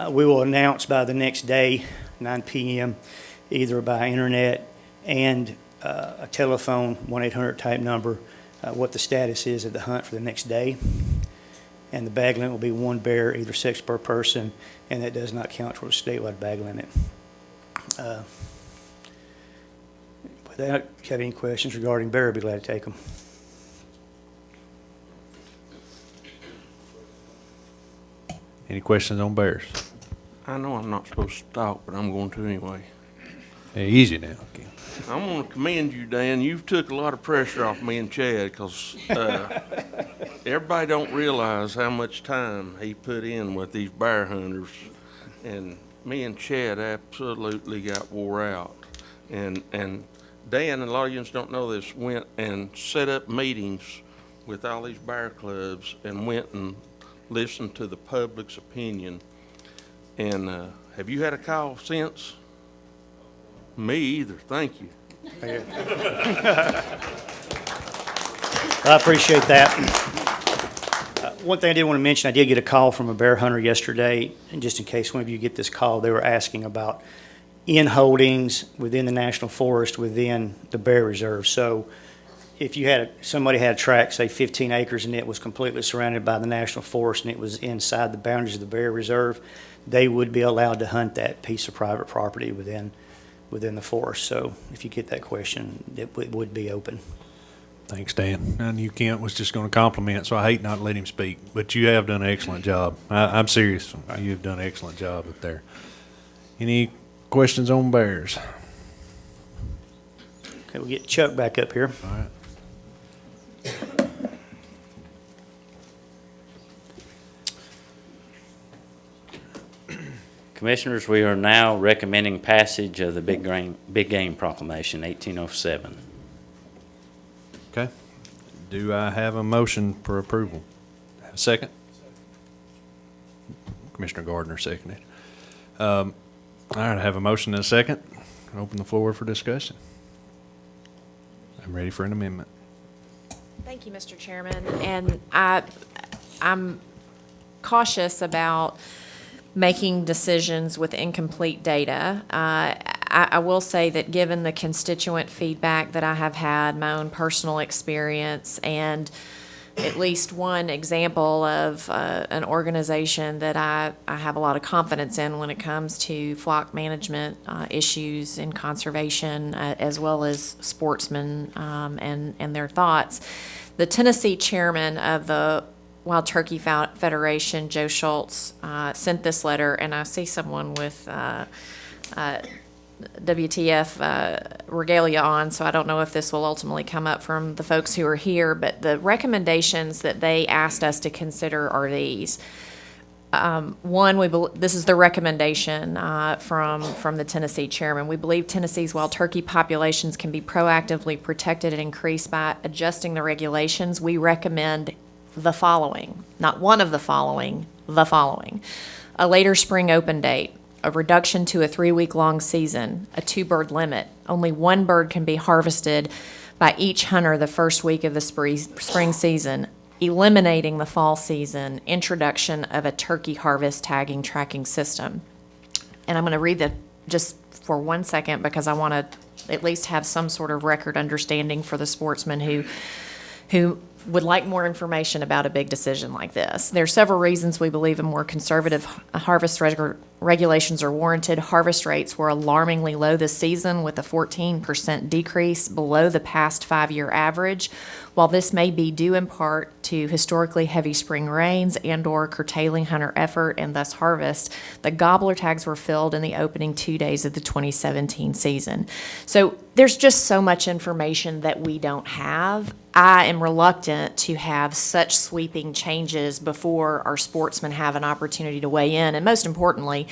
We will announce by the next day, 9 p.m., either by internet and a telephone 1-800 type number, what the status is of the hunt for the next day. And the bag limit will be 1 bear, either sex per person, and that does not count towards the statewide bag limit. With that, if you have any questions regarding bear, I'd be glad to take them. Any questions on bears? I know I'm not supposed to talk, but I'm going to anyway. Hey, easy now. Okay. I'm going to commend you, Dan. You've took a lot of pressure off me and Chad, because everybody don't realize how much time he put in with these bear hunters. And me and Chad absolutely got wore out. And Dan, and a lot of you don't know this, went and set up meetings with all these bear clubs and went and listened to the public's opinion. And have you had a call since? Me either. Thank you. I appreciate that. One thing I did want to mention, I did get a call from a bear hunter yesterday, and just in case one of you get this call, they were asking about in holdings within the national forest within the bear reserve. So if you had somebody had a tract, say 15 acres, and it was completely surrounded by the national forest and it was inside the boundaries of the bear reserve, they would be allowed to hunt that piece of private property within the forest. So if you get that question, it would be open. Thanks, Dan. I knew Kent was just going to compliment, so I hate not to let him speak. But you have done an excellent job. I'm serious. You have done an excellent job up there. Any questions on bears? Okay, we'll get Chuck back up here. All right. Commissioners, we are now recommending passage of the Big Game Proclamation, 1807. Okay. Do I have a motion for approval? Have a second? Commissioner Gardner seconded. All right, I have a motion and a second. Open the floor for discussion. I'm ready for an amendment. Thank you, Mr. Chairman. And I'm cautious about making decisions with incomplete data. I will say that given the constituent feedback that I have had, my own personal experience, and at least one example of an organization that I have a lot of confidence in when it comes to flock management issues and conservation, as well as sportsmen and their thoughts. The Tennessee chairman of the Wild Turkey Federation, Joe Schultz, sent this letter, and I see someone with WTF regalia on, so I don't know if this will ultimately come up from the folks who are here, but the recommendations that they asked us to consider are these. One, this is the recommendation from the Tennessee chairman. We believe Tennessee's wild turkey populations can be proactively protected and increased by adjusting the regulations. We recommend the following, not one of the following, the following. A later spring open date, a reduction to a 3-week-long season, a 2-bird limit. Only 1 bird can be harvested by each hunter the first week of the spring season, eliminating the fall season, introduction of a turkey harvest tagging tracking system. And I'm going to read that just for 1 second because I want to at least have some sort of record understanding for the sportsmen who would like more information about a big decision like this. There are several reasons we believe a more conservative harvest regulations are warranted. Harvest rates were alarmingly low this season, with a 14% decrease below the past 5-year average. While this may be due in part to historically heavy spring rains and/or curtailing hunter effort and thus harvest, the gobbler tags were filled in the opening 2 days of the 2017 season. So there's just so much information that we don't have. I am reluctant to have such sweeping changes before our sportsmen have an opportunity to weigh in. And most importantly,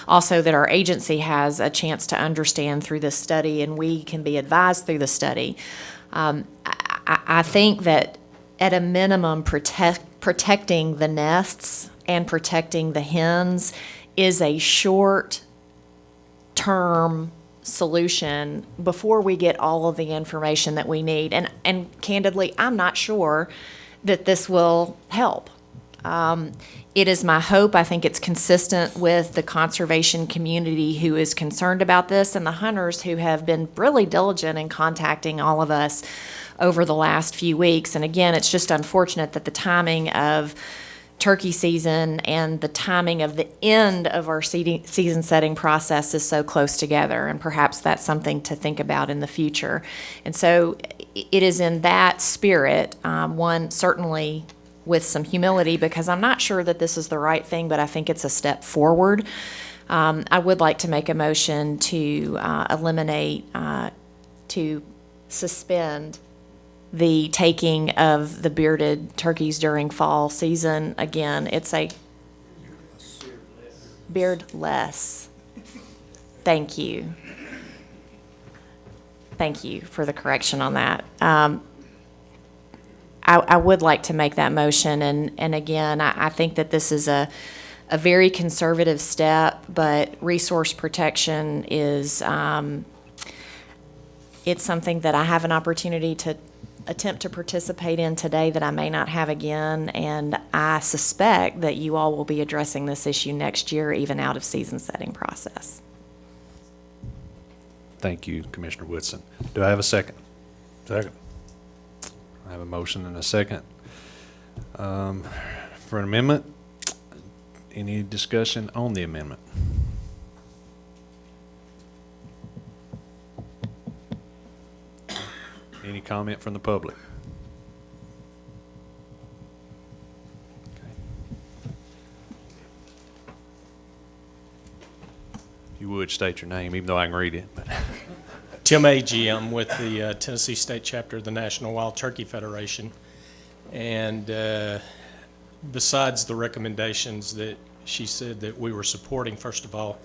also that our agency has a chance to understand through this study and we can be advised through the study. I think that at a minimum, protecting the nests and protecting the hens is a short-term solution before we get all of the information that we need. And candidly, I'm not sure that this will help. It is my hope, I think it's consistent with the conservation community who is concerned about this and the hunters who have been really diligent in contacting all of us over the last few weeks. And again, it's just unfortunate that the timing of turkey season and the timing of the end of our season setting process is so close together, and perhaps that's something to think about in the future. And so it is in that spirit, one certainly with some humility, because I'm not sure that this is the right thing, but I think it's a step forward. I would like to make a motion to eliminate, to suspend the taking of the bearded turkeys during fall season. Again, it's a beardless. Thank you. Thank you for the correction on that. I would like to make that motion, and again, I think that this is a very conservative step, but resource protection is, it's something that I have an opportunity to attempt to participate in today that I may not have again, and I suspect that you all will be addressing this issue next year, even out of season setting process. Thank you, Commissioner Woodson. Do I have a second? Second. I have a motion and a second. For an amendment, any discussion on the amendment? Any comment from the public? Okay. If you would state your name, even though I can read it. But Tim Agee, I'm with the Tennessee State Chapter of the National Wild Turkey Federation. And besides the recommendations that she said that we were supporting, first of all,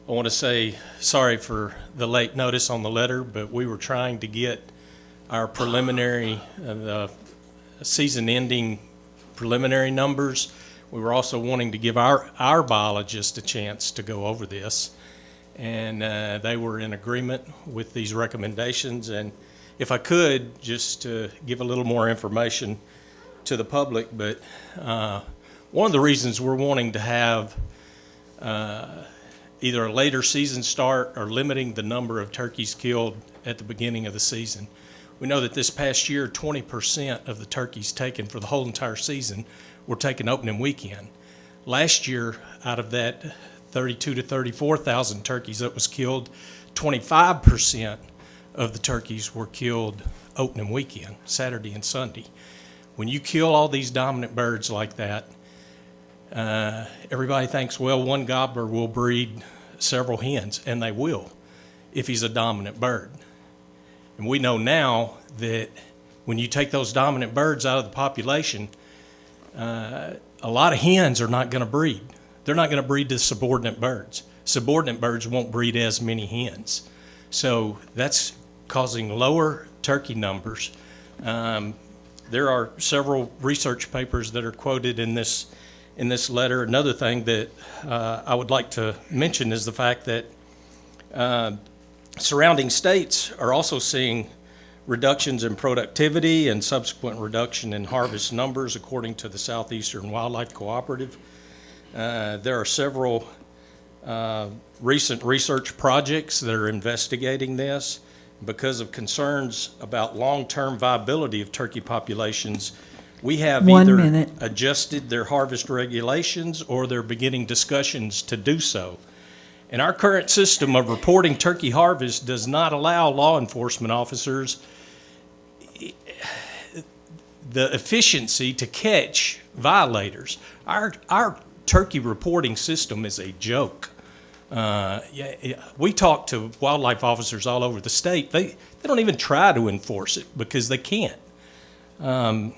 I want to say sorry for the late notice on the letter, but we were trying to get our preliminary, the season-ending preliminary numbers. We were also wanting to give our biologists a chance to go over this. And they were in agreement with these recommendations. And if I could, just to give a little more information to the public, but one of the reasons we're wanting to have either a later season start or limiting the number of turkeys killed at the beginning of the season. We know that this past year, 20% of the turkeys taken for the whole entire season were taken opening weekend. Last year, out of that 32 to 34,000 turkeys that was killed, 25% of the turkeys were killed opening weekend, Saturday and Sunday. When you kill all these dominant birds like that, everybody thinks, well, one gobbler will breed several hens, and they will if he's a dominant bird. And we know now that when you take those dominant birds out of the population, a lot of hens are not going to breed. They're not going to breed to subordinate birds. Subordinate birds won't breed as many hens. So that's causing lower turkey numbers. There are several research papers that are quoted in this letter. Another thing that I would like to mention is the fact that surrounding states are also seeing reductions in productivity and subsequent reduction in harvest numbers, according to the Southeastern Wildlife Cooperative. There are several recent research projects that are investigating this. Because of concerns about long-term viability of turkey populations, we have either adjusted their harvest regulations or they're beginning discussions to do so. And our current system of reporting turkey harvest does not allow law enforcement officers the efficiency to catch violators. Our turkey reporting system is a joke. We talk to wildlife officers all over the state. They don't even try to enforce it because they can't. And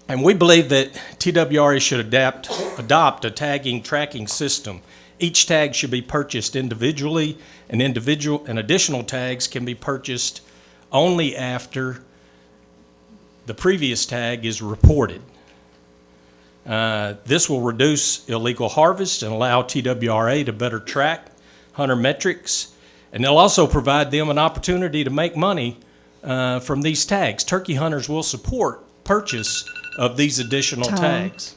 we believe that TWRA should adopt a tagging tracking system. Each tag should be purchased individually, and additional tags can be purchased only after the previous tag is reported. This will reduce illegal harvest and allow TWRA to better track hunter metrics, and they'll also provide them an opportunity to make money from these tags. Turkey hunters will support purchase of these additional tags.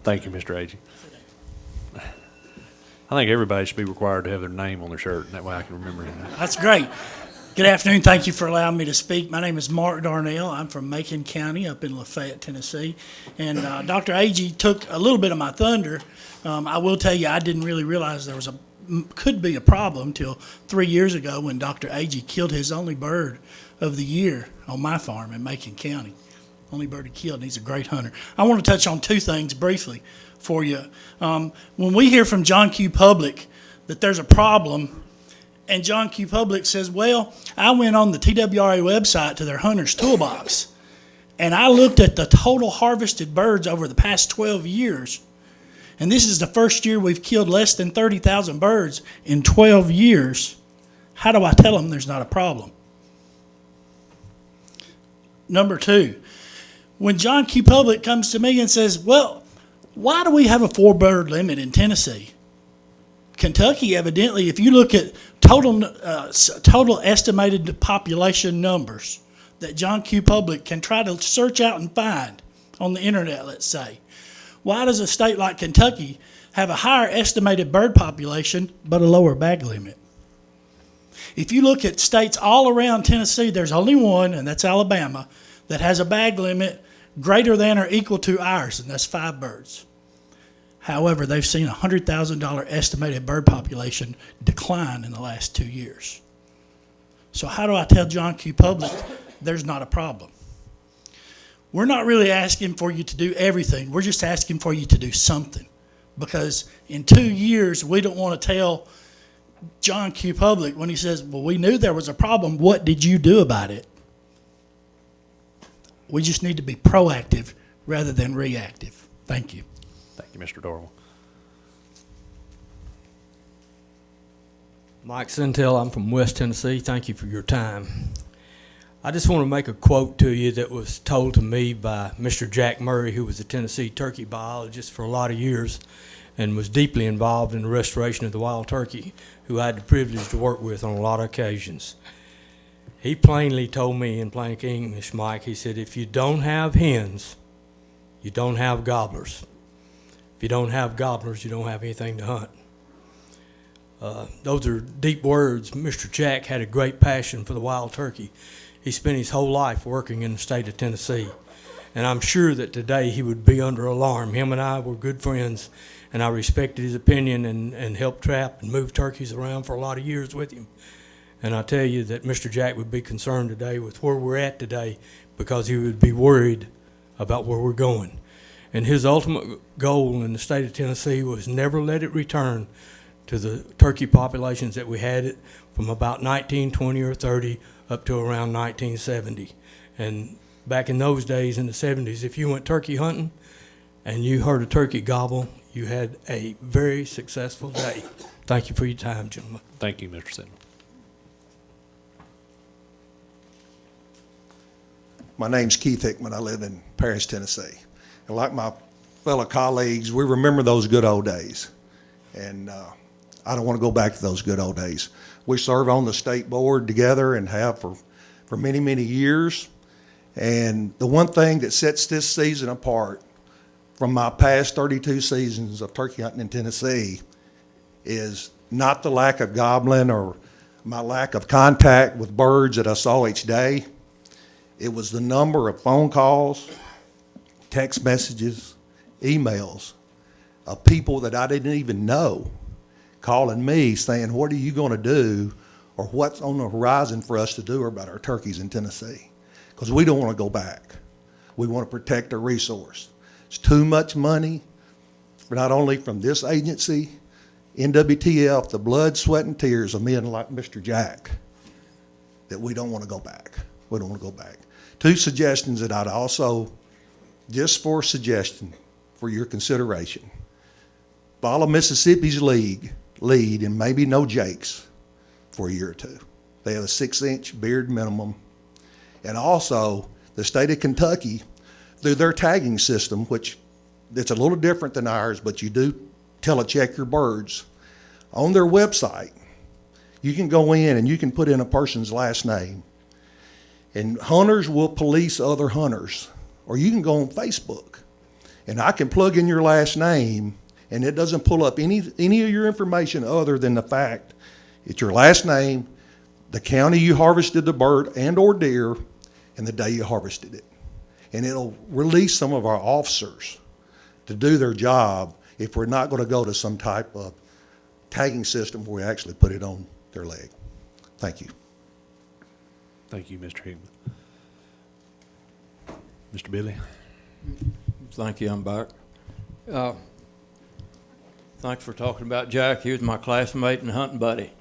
Thank you, Mr. Agee. I think everybody should be required to have their name on their shirt, and that way I can remember him. That's great. Good afternoon. Thank you for allowing me to speak. My name is Mark Darnell. I'm from Macon County up in Lafayette, Tennessee. And Dr. Agee took a little bit of my thunder. I will tell you, I didn't really realize there could be a problem till 3 years ago when Dr. Agee killed his only bird of the year on my farm in Macon County. Only bird he killed, and he's a great hunter. I want to touch on two things briefly for you. When we hear from John Q. Public that there's a problem, and John Q. Public says, well, I went on the TWRA website to their Hunter's Toolbox, and I looked at the total harvested birds over the past 12 years, and this is the first year we've killed less than 30,000 birds in 12 years. How do I tell them there's not a problem? Number two, when John Q. Public comes to me and says, well, why do we have a 4-bird limit in Tennessee? Kentucky, evidently, if you look at total estimated population numbers that John Q. Public can try to search out and find on the internet, let's say, why does a state like Kentucky have a higher estimated bird population but a lower bag limit? If you look at states all around Tennessee, there's only one, and that's Alabama, that has a bag limit greater than or equal to ours, and that's 5 birds. However, they've seen a $100,000 estimated bird population decline in the last 2 years. So how do I tell John Q. Public there's not a problem? We're not really asking for you to do everything. We're just asking for you to do something. Because in 2 years, we don't want to tell John Q. Public when he says, well, we knew there was a problem. What did you do about it? We just need to be proactive rather than reactive. Thank you. Thank you, Mr. Dorwell. Mike Sentell, I'm from West Tennessee. Thank you for your time. I just want to make a quote to you that was told to me by Mr. Jack Murray, who was a Tennessee turkey biologist for a lot of years and was deeply involved in the restoration of the wild turkey, who I had the privilege to work with on a lot of occasions. He plainly told me in plain English, Mike, he said, if you don't have hens, you don't have gobblers. If you don't have gobblers, you don't have anything to hunt. Those are deep words. Mr. Jack had a great passion for the wild turkey. He spent his whole life working in the state of Tennessee. And I'm sure that today he would be under alarm. Him and I were good friends, and I respected his opinion and helped trap and move turkeys around for a lot of years with him. And I tell you that Mr. Jack would be concerned today with where we're at today because he would be worried about where we're going. And his ultimate goal in the state of Tennessee was never let it return to the turkey populations that we had it from about 1920 or 30 up to around 1970. And back in those days in the 70s, if you went turkey hunting and you heard a turkey gobble, you had a very successful day. Thank you for your time, gentlemen. Thank you, Mr. Sentell. My name's Keith Hickman. I live in Paris, Tennessee. And like my fellow colleagues, we remember those good old days. And I don't want to go back to those good old days. We serve on the state board together and have for many, many years. And the one thing that sets this season apart from my past 32 seasons of turkey hunting in Tennessee is not the lack of gobbling or my lack of contact with birds that I saw each day. It was the number of phone calls, text messages, emails of people that I didn't even know calling me saying, what are you going to do, or what's on the horizon for us to do about our turkeys in Tennessee? Because we don't want to go back. We want to protect our resource. It's too much money, not only from this agency, NWTF, the blood, sweat, and tears of men like Mr. Jack, that we don't want to go back. We don't want to go back. Two suggestions that I'd also, just for suggestion, for your consideration. Follow Mississippi's lead and maybe no jakes for a year or two. They have a 6-inch beard minimum. And also, the state of Kentucky, through their tagging system, which it's a little different than ours, but you do telecheck your birds. On their website, you can go in and you can put in a person's last name. And hunters will police other hunters. Or you can go on Facebook, and I can plug in your last name, and it doesn't pull up any of your information other than the fact it's your last name, the county you harvested the bird and or deer, and the day you harvested it. And it'll release some of our officers to do their job if we're not going to go to some type of tagging system where we actually put it on their leg. Thank you. Thank you, Mr. Hickman. Mr. Billy? Thank you, I'm back. Thanks for talking about Jack. He was my classmate and hunting buddy.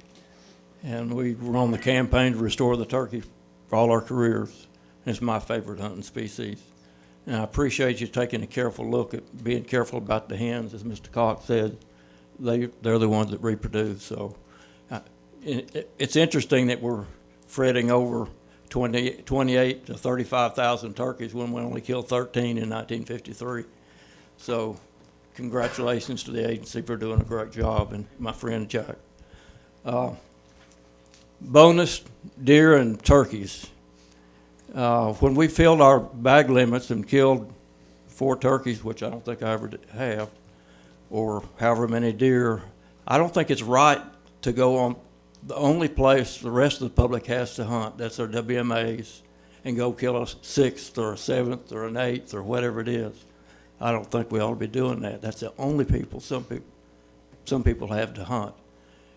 And we were on the campaign to restore the turkey for all our careers. It's my favorite hunting species. And I appreciate you taking a careful look at being careful about the hens, as Mr. Cox said. They're the ones that reproduce. So it's interesting that we're fretting over 28 to 35,000 turkeys when we only killed 13 in 1953. So congratulations to the agency for doing a great job, and my friend Jack. Bonus deer and turkeys. When we filled our bag limits and killed 4 turkeys, which I don't think I ever have, or however many deer, I don't think it's right to go on the only place the rest of the public has to hunt, that's our WMAs, and go kill a 6th or a 7th or an 8th or whatever it is. I don't think we ought to be doing that. That's the only people some people have to hunt.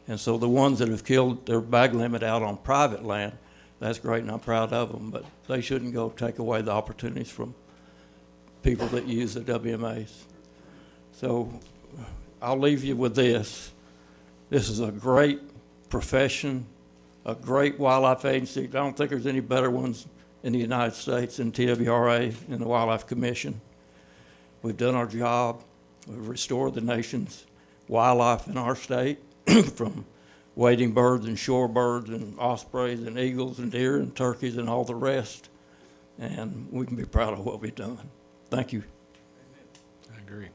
And so the ones that have killed their bag limit out on private land, that's great, and I'm proud of them, but they shouldn't go take away the opportunities from people that use the WMAs. So I'll leave you with this. This is a great profession, a great wildlife agency. I don't think there's any better ones in the United States than TWRA and the Wildlife Commission. We've done our job. We've restored the nation's wildlife in our state from wading birds and shorebirds and ospreys and eagles and deer and turkeys and all the rest. And we can be proud of what we've done. Thank you. I agree.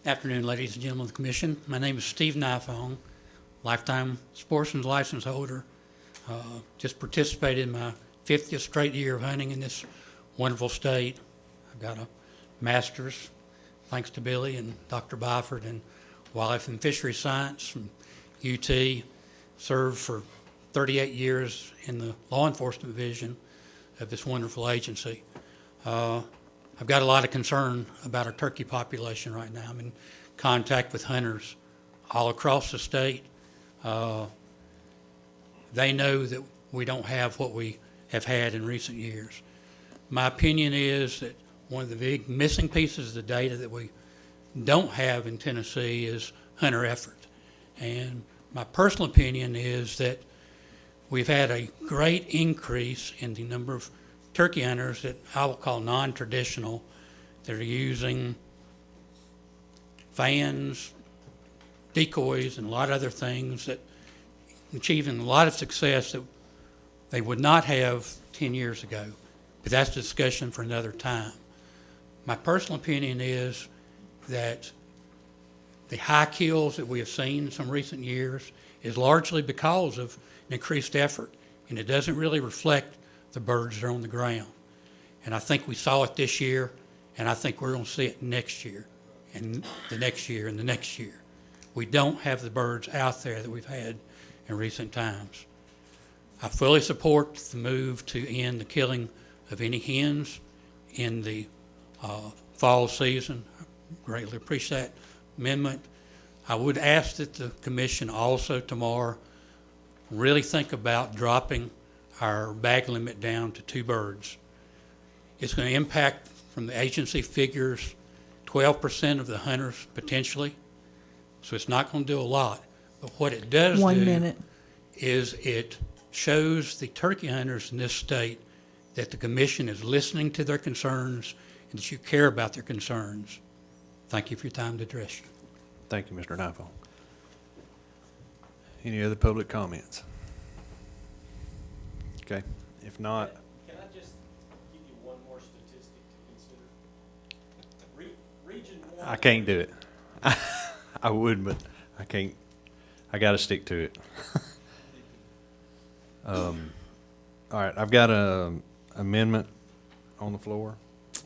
Afternoon, ladies and gentlemen of the Commission. My name is Steve Nifong, lifetime sportsman's license holder. Just participated in my 50th straight year of hunting in this wonderful state. I've got a master's, thanks to Billy and Dr. Byford, in wildlife and fisheries science from UT. Served for 38 years in the law enforcement division of this wonderful agency. I've got a lot of concern about our turkey population right now. I'm in contact with hunters all across the state. They know that we don't have what we have had in recent years. My opinion is that one of the big missing pieces of the data that we don't have in Tennessee is hunter effort. And my personal opinion is that we've had a great increase in the number of turkey hunters that I will call non-traditional, that are using fans, decoys, and a lot of other things, that achieving a lot of success that they would not have 10 years ago. But that's a discussion for another time. My personal opinion is that the high kills that we have seen in some recent years is largely because of an increased effort, and it doesn't really reflect the birds that are on the ground. And I think we saw it this year, and I think we're going to see it next year, and the next year, and the next year. We don't have the birds out there that we've had in recent times. I fully support the move to end the killing of any hens in the fall season. I greatly appreciate that amendment. I would ask that the commission also tomorrow really think about dropping our bag limit down to 2 birds. It's going to impact, from the agency figures, 12% of the hunters potentially. So it's not going to do a lot. But what it does is it shows the turkey hunters in this state that the commission is listening to their concerns and that you care about their concerns. Thank you for your time to address you. Thank you, Mr. Knifel. Any other public comments? Okay, if not. Can I just give you one more statistic to consider? Region 1. I can't do it. I would, but I can't. I got to stick to it. All right, I've got a amendment on the floor.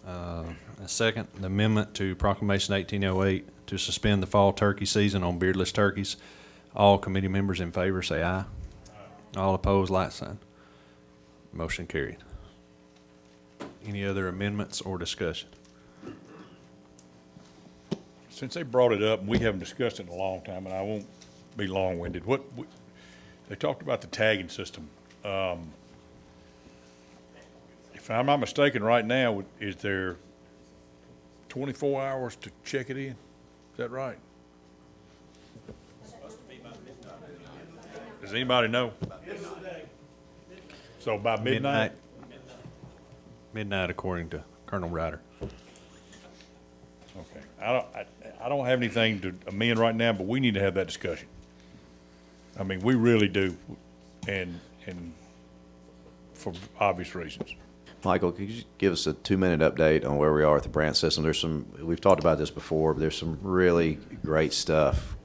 A second, the amendment to Proclamation 1808 to suspend the fall turkey season on beardless turkeys. All committee members in favor say aye. All opposed, like sign. Motion carried. Any other amendments or discussion? Since they brought it up, and we haven't discussed it in a long time, and I won't be long-winded, they talked about the tagging system. If I'm not mistaken, right now, is there 24 hours to check it in? Is that right? Does anybody know? So by midnight? Midnight, according to Colonel Ryder. Okay. I don't have anything to amend right now, but we need to have that discussion. I mean, we really do, and for obvious reasons. Michael, could you give us a 2-minute update on where we are with the branch system? We've talked about this before, but there's some really great stuff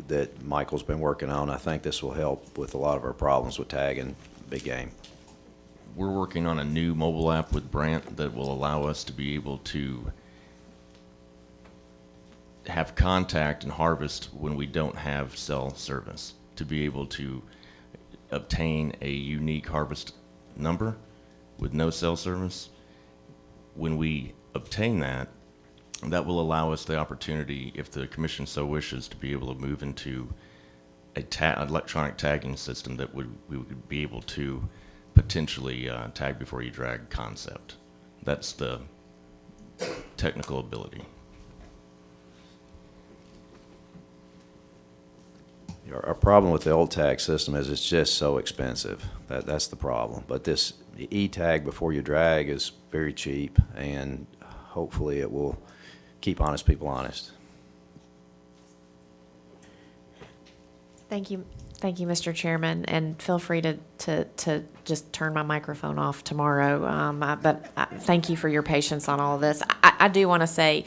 that Michael's been working on. I think this will help with a lot of our problems with tagging big game. We're working on a new mobile app with Brant that will allow us to be able to have contact and harvest when we don't have cell service, to be able to obtain a unique harvest number with no cell service. When we obtain that, that will allow us the opportunity, if the commission so wishes, to be able to move into a electronic tagging system that we would be able to potentially tag before you drag concept. That's the technical ability. Our problem with the old tag system is it's just so expensive. That's the problem. But this e-tag before you drag is very cheap, and hopefully it will keep honest people honest. Thank you, Mr. Chairman, and feel free to just turn my microphone off tomorrow. But thank you for your patience on all of this. I do want to say,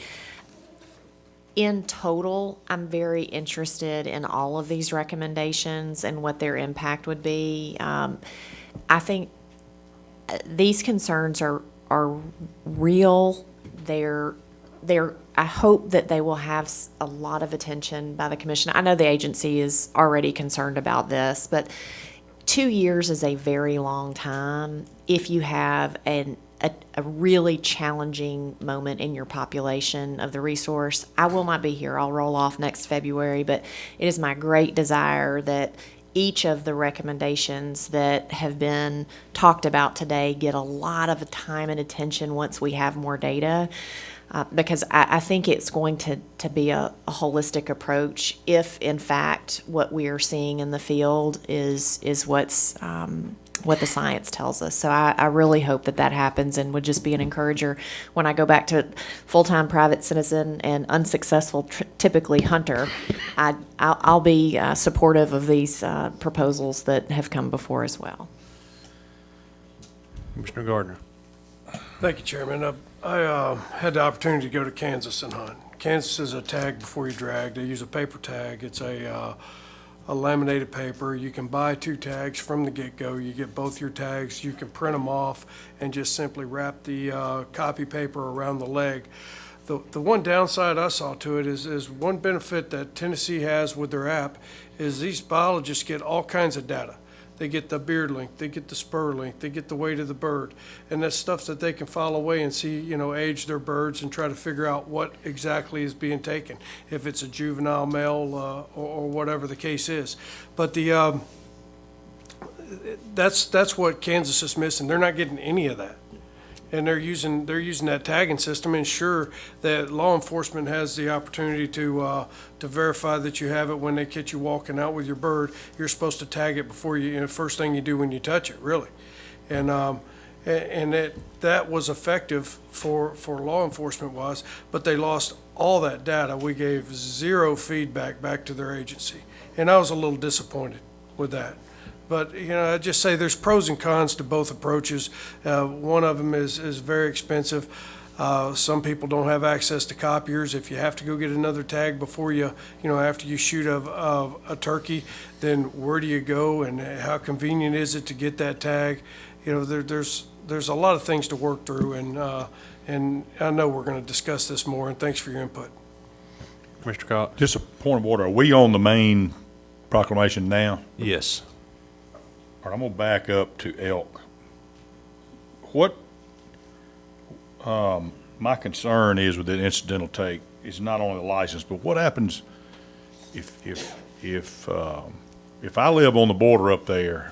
in total, I'm very interested in all of these recommendations and what their impact would be. I think these concerns are real. I hope that they will have a lot of attention by the commission. I know the agency is already concerned about this, but 2 years is a very long time if you have a really challenging moment in your population of the resource. I will not be here. I'll roll off next February, but it is my great desire that each of the recommendations that have been talked about today get a lot of time and attention once we have more data. Because I think it's going to be a holistic approach if, in fact, what we are seeing in the field is what's what the science tells us. So I really hope that happens, and would just be an encourager when I go back to full-time private citizen and unsuccessful, typically hunter. I'll be supportive of these proposals that have come before as well. Commissioner Gardner. Thank you, Chairman. I had the opportunity to go to Kansas and hunt. Kansas is a tag before you drag. They use a paper tag. It's a laminated paper. You can buy 2 tags from the get-go. You get both your tags. You can print them off and just simply wrap the copy paper around the leg. The one downside I saw to it is one benefit that Tennessee has with their app is these biologists get all kinds of data. They get the beard length, they get the spur length, they get the weight of the bird. And that's stuff that they can file away and see, age their birds and try to figure out what exactly is being taken, if it's a juvenile male or whatever the case is. But that's what Kansas is missing. They're not getting any of that. And they're using that tagging system, ensure that law enforcement has the opportunity to verify that you have it when they catch you walking out with your bird. You're supposed to tag it before first thing you do when you touch it, really. And that was effective for law enforcement wise, but they lost all that data. We gave 0 feedback back to their agency, and I was a little disappointed with that. But, I just say there's pros and cons to both approaches. One of them is very expensive. Some people don't have access to copiers. If you have to go get another tag before after you shoot a turkey, then where do you go and how convenient is it to get that tag? There's a lot of things to work through, and I know we're going to discuss this more, and thanks for your input. Mr. Cox. Just a point of order. Are we on the main proclamation now? Yes. All right, I'm going to back up to elk. What my concern is with the incidental take is not only the license, but what happens if I live on the border up there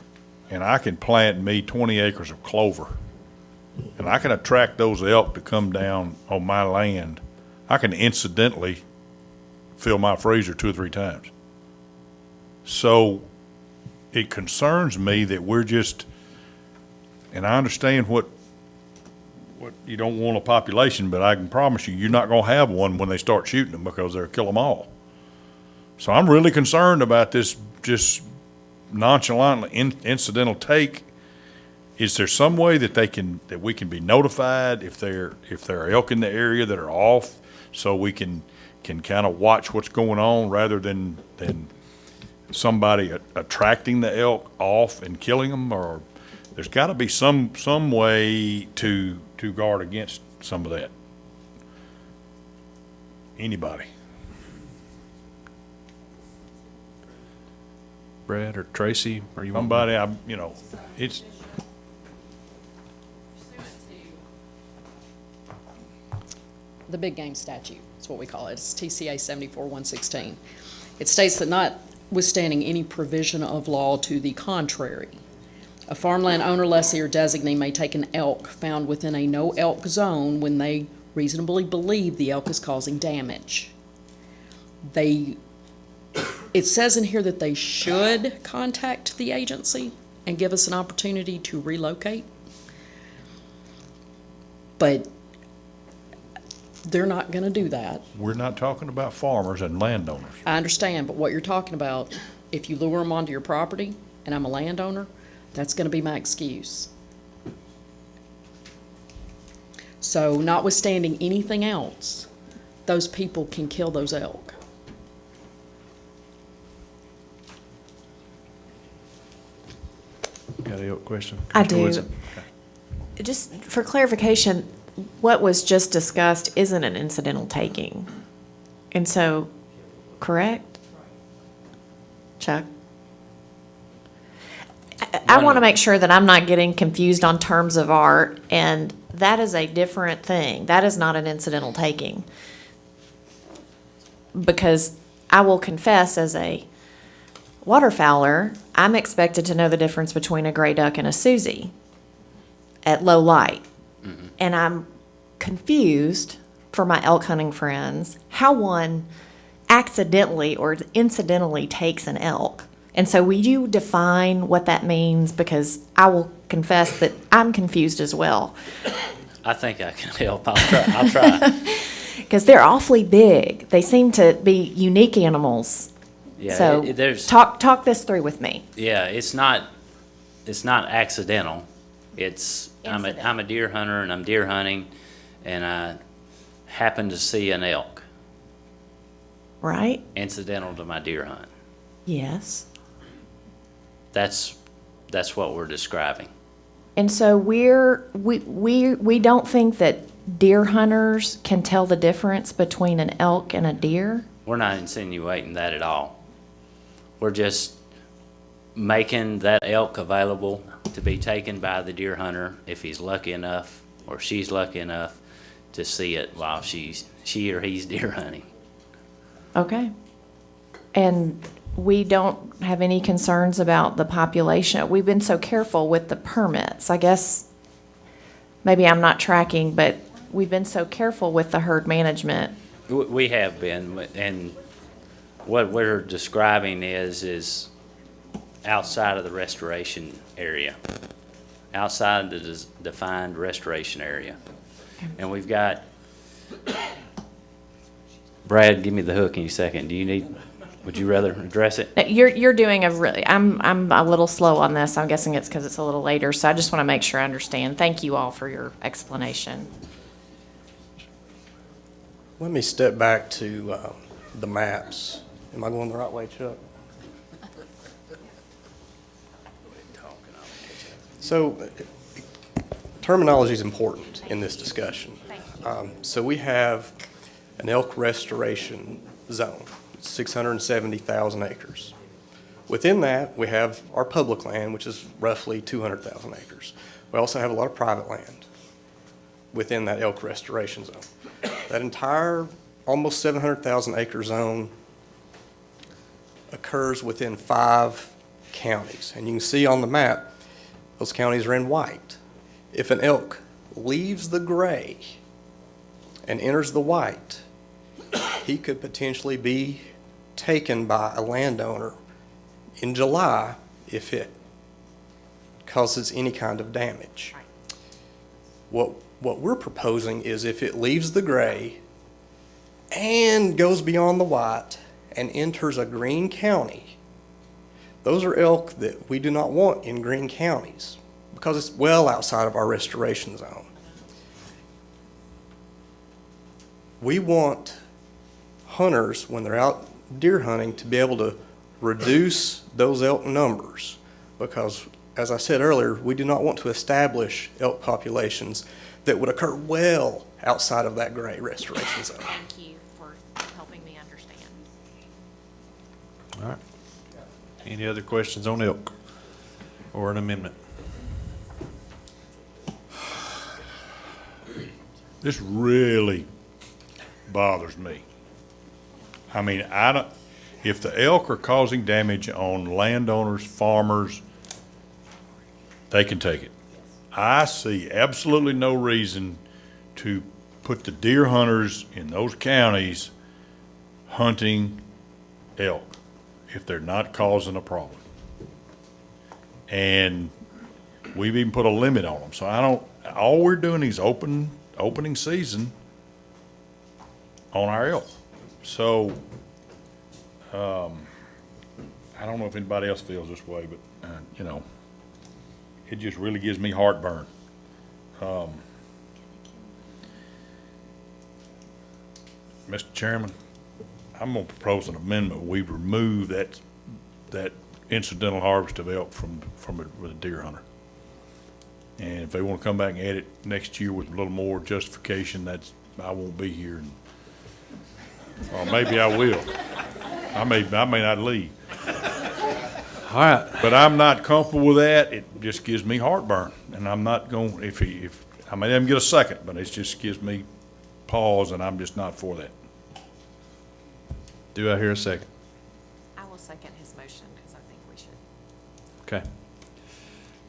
and I can plant me 20 acres of clover and I can attract those elk to come down on my land, I can incidentally fill my freezer 2 or 3 times. So it concerns me that we're just, and I understand what you don't want a population, but I can promise you're not going to have one when they start shooting them because they'll kill them all. So I'm really concerned about this just nonchalantly incidental take. Is there some way that we can be notified if there are elk in the area that are off, so we can kind of watch what's going on rather than somebody attracting the elk off and killing them? Or there's got to be some way to guard against some of that. Anybody? Brad or Tracy, or you want somebody? It's. The big game statute, that's what we call it. It's TCA 74-116. It states that notwithstanding any provision of law to the contrary, a farmland owner, lessee, or designee may take an elk found within a no elk zone when they reasonably believe the elk is causing damage. It says in here that they should contact the agency and give us an opportunity to relocate, but they're not going to do that. We're not talking about farmers and landowners. I understand, but what you're talking about, if you lure them onto your property and I'm a landowner, that's going to be my excuse. So notwithstanding anything else, those people can kill those elk. Got a question? I do. Woodson? Okay. Just for clarification, what was just discussed isn't an incidental taking. And so, correct? Chuck? I want to make sure that I'm not getting confused on terms of art, and that is a different thing. That is not an incidental taking. Because I will confess, as a waterfowler, I'm expected to know the difference between a gray duck and a Susie at low light. Mm-hmm. And I'm confused for my elk hunting friends how one accidentally or incidentally takes an elk. And so will you define what that means? Because I will confess that I'm confused as well. I think I can help. I'll try. Because they're awfully big. They seem to be unique animals. Yeah, So there's talk this through with me. Yeah, it's not accidental. It's I'm a deer hunter and I'm deer hunting, and I happen to see an elk. Right? Incidental to my deer hunt. Yes. That's what we're describing. And so we don't think that deer hunters can tell the difference between an elk and a deer? We're not insinuating that at all. We're just making that elk available to be taken by the deer hunter if he's lucky enough or she's lucky enough to see it while she or he's deer hunting. Okay. And we don't have any concerns about the population. We've been so careful with the permits. I guess maybe I'm not tracking, but we've been so careful with the herd management. We have been, and what we're describing is outside of the restoration area, outside the defined restoration area. And we've got, Brad, give me the hook in a second. Would you rather address it? You're doing I'm a little slow on this. I'm guessing it's because it's a little later, so I just want to make sure I understand. Thank you all for your explanation. Let me step back to the maps. Am I going the right way, Chuck? So terminology is important in this discussion. So we have an elk restoration zone, 670,000 acres. Within that, we have our public land, which is roughly 200,000 acres. We also have a lot of private land within that elk restoration zone. That entire almost 700,000 acre zone occurs within 5 counties. And you can see on the map, those counties are in white. If an elk leaves the gray and enters the white, he could potentially be taken by a landowner in July if it causes any kind of damage. What we're proposing is if it leaves the gray and goes beyond the white and enters a green county, those are elk that we do not want in green counties because it's well outside of our restoration zone. We want hunters, when they're out deer hunting, to be able to reduce those elk numbers because, as I said earlier, we do not want to establish elk populations that would occur well outside of that gray restoration zone. Thank you for helping me understand. All right. Any other questions on elk or an amendment? This really bothers me. I mean, if the elk are causing damage on landowners, farmers, they can take it. I see absolutely no reason to put the deer hunters in those counties hunting elk if they're not causing a problem. And we've even put a limit on them. So all we're doing is opening season on our elk. So, I don't know if anybody else feels this way, but, it just really gives me heartburn. Mr. Chairman, I'm gonna propose an amendment. We remove that incidental harvest of elk from a deer hunter. And if they wanna come back and add it next year with a little more justification, I won't be here. Or maybe I will. I may not leave. All right. But I'm not comfortable with that. It just gives me heartburn. And I'm not going, if I may even get a second, but it just gives me pause, and I'm just not for that. Do I hear a second? I will second his motion because I think we should. Okay.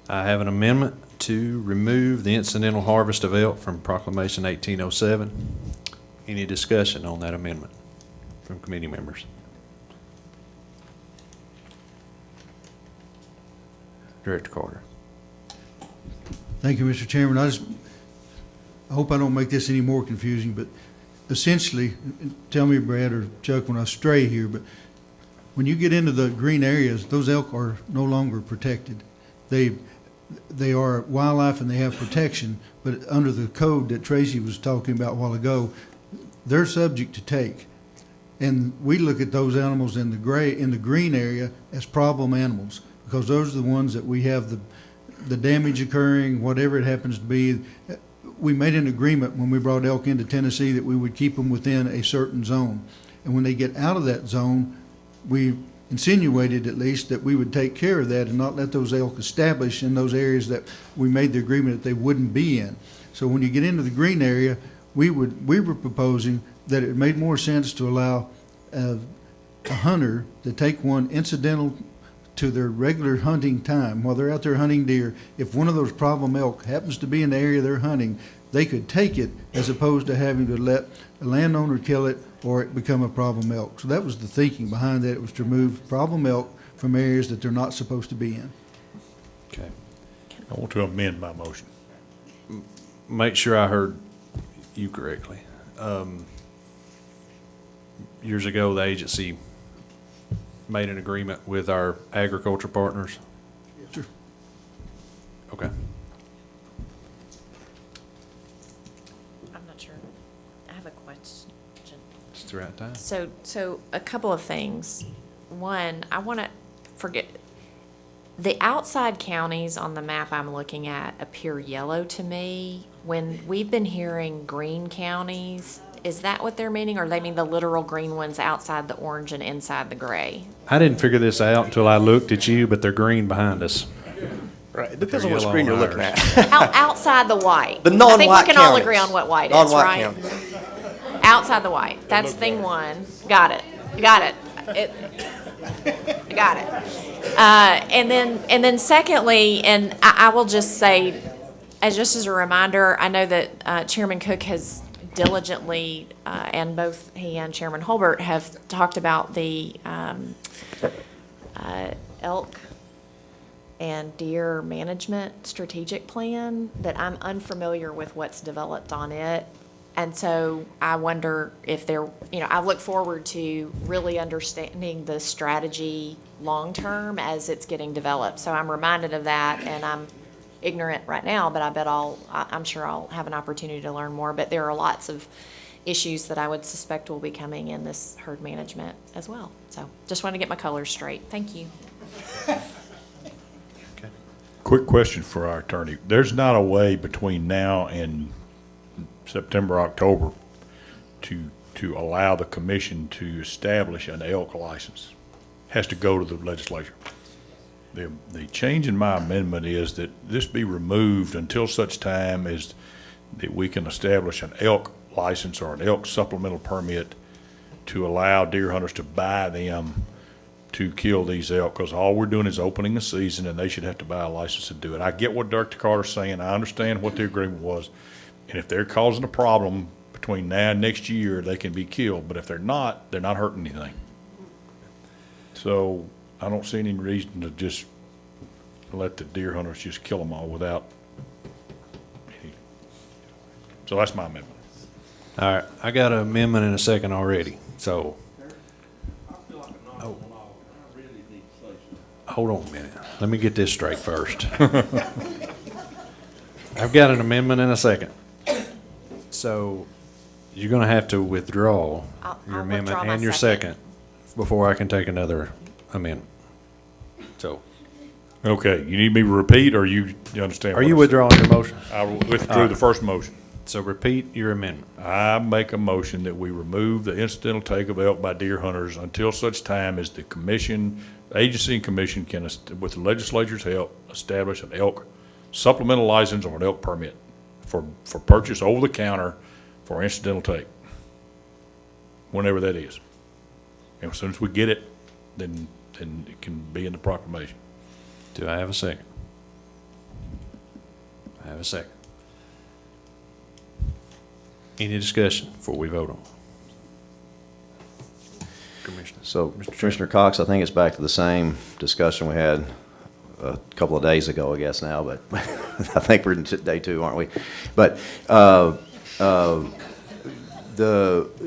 I have an amendment to remove the incidental harvest of elk from Proclamation 1807. Any discussion on that amendment from committee members? Director Carter. Thank you, Mr. Chairman. I hope I don't make this any more confusing, but essentially, tell me, Brad or Chuck, when I stray here, but when you get into the green areas, those elk are no longer protected. They are wildlife and they have protection, but under the code that Tracy was talking about a while ago, they're subject to take. And we look at those animals in the green area as problem animals, because those are the ones that we have the damage occurring, whatever it happens to be. We made an agreement when we brought elk into Tennessee that we would keep them within a certain zone. And when they get out of that zone, we insinuated at least that we would take care of that and not let those elk establish in those areas that we made the agreement that they wouldn't be in. So when you get into the green area, we were proposing that it made more sense to allow a hunter to take one incidental to their regular hunting time while they're out there hunting deer. If one of those problem elk happens to be in the area they're hunting, they could take it as opposed to having to let a landowner kill it or it become a problem elk. So that was the thinking behind that. It was to remove problem elk from areas that they're not supposed to be in. Okay. I want to amend my motion. Make sure I heard you correctly. Years ago, the agency made an agreement with our agriculture partners. Sure. Okay. I'm not sure. I have a question. It's the right time. So a couple of things. One, I want to forget, the outside counties on the map I'm looking at appear yellow to me. When we've been hearing green counties, is that what they're meaning, or they mean the literal green ones outside the orange and inside the gray? I didn't figure this out until I looked at you, but they're green behind us. Right, it depends on They're what yellow screen you're on looking ours. at. Outside the white. The I think non-white we can all counties. agree on what white is, Non-white right? counties. Outside the white. That's thing one. Got it. Got it. Got it. And then secondly, and I will just say, just as a reminder, I know that Chairman Cook has diligently, and both he and Chairman Holbert have talked about the elk and deer management strategic plan, that I'm unfamiliar with what's developed on it. And so I wonder if I look forward to really understanding the strategy long-term as it's getting developed. So I'm reminded of that, and I'm ignorant right now, but I bet I'm sure I'll have an opportunity to learn more. But there are lots of issues that I would suspect will be coming in this herd management as well. So just want to get my colors straight. Thank you. Quick question for our attorney. There's not a way between now and September, October to allow the commission to establish an elk license. Has to go to the legislature. The change in my amendment is that this be removed until such time as that we can establish an elk license or an elk supplemental permit to allow deer hunters to buy them to kill these elk, because all we're doing is opening the season and they should have to buy a license to do it. I get what Dr. Carter's saying. I understand what the agreement was. And if they're causing a problem between now and next year, they can be killed. But if they're not hurting anything. So I don't see any reason to just let the deer hunters just kill them all without any. So that's my amendment. All right, I got an amendment in a second already, so. Hold on a minute. Let me get this straight first. I've got an amendment in a second. So you're going to have to withdraw your amendment and your second before I can take another amendment. So. Okay, you need me to repeat, or you understand? Are you withdrawing your motion? I withdrew the first motion. So repeat your amendment. I make a motion that we remove the incidental take of elk by deer hunters until such time as the commission, agency and commission can, with the legislature's help, establish an elk supplemental license or an elk permit for purchase over the counter for incidental take, whenever that is. And as soon as we get it, then it can be in the proclamation. Do I have a second? I have a second. Any discussion before we vote on? Commissioner. So, Commissioner Cox, I think it's back to the same discussion we had a couple of days ago, I guess now, but I think we're in day 2, aren't we? But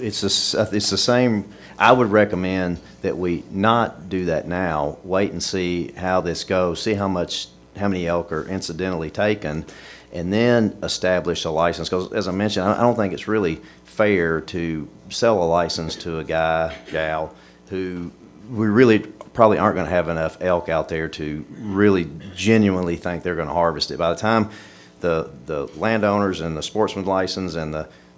it's the same. I would recommend that we not do that now. Wait and see how this goes. See how many elk are incidentally taken, and then establish a license. Because as I mentioned, I don't think it's really fair to sell a license to a guy, gal, who we really probably aren't going to have enough elk out there to really genuinely think they're going to harvest it. By the time the landowners and the sportsman license and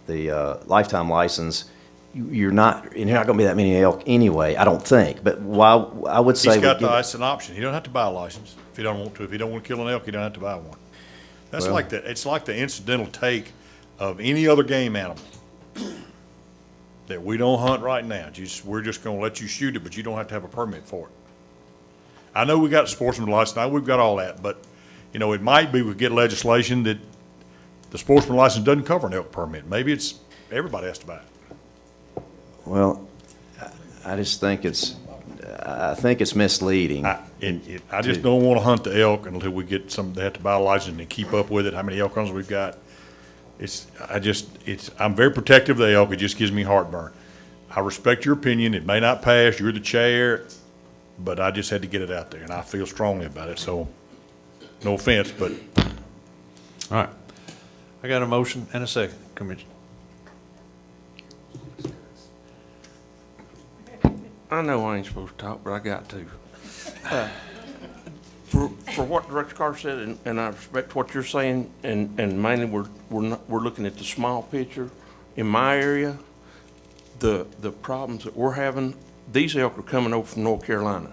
the lifetime license, you're not going to be that many elk anyway, I don't think. But while I would say It's an option. You don't have to buy a license if you don't want to. If you don't want to kill an elk, you don't have to buy one. That's Well- it's like the incidental take of any other game animal that we don't hunt right now. We're just going to let you shoot it, but you don't have to have a permit for it. I know we got sportsman license, now we've got all that, but, it might be we get legislation that the sportsman license doesn't cover an elk permit. Maybe everybody has to buy it. Well, I just think I think it's misleading. I just don't want to hunt the elk until we get they have to buy a license and keep up with it, how many elk runs we've got. I'm very protective of the elk. It just gives me heartburn. I respect your opinion. It may not pass. You're the chair, but I just had to get it out there, and I feel strongly about it. So, no offense, but. All right. I got a motion and a second, Commissioner. I know I ain't supposed to talk, but I got to. For what Director Carter said, and I respect what you're saying, and mainly we're looking at the small picture. In my area, the problems that we're having, these elk are coming over from North Carolina.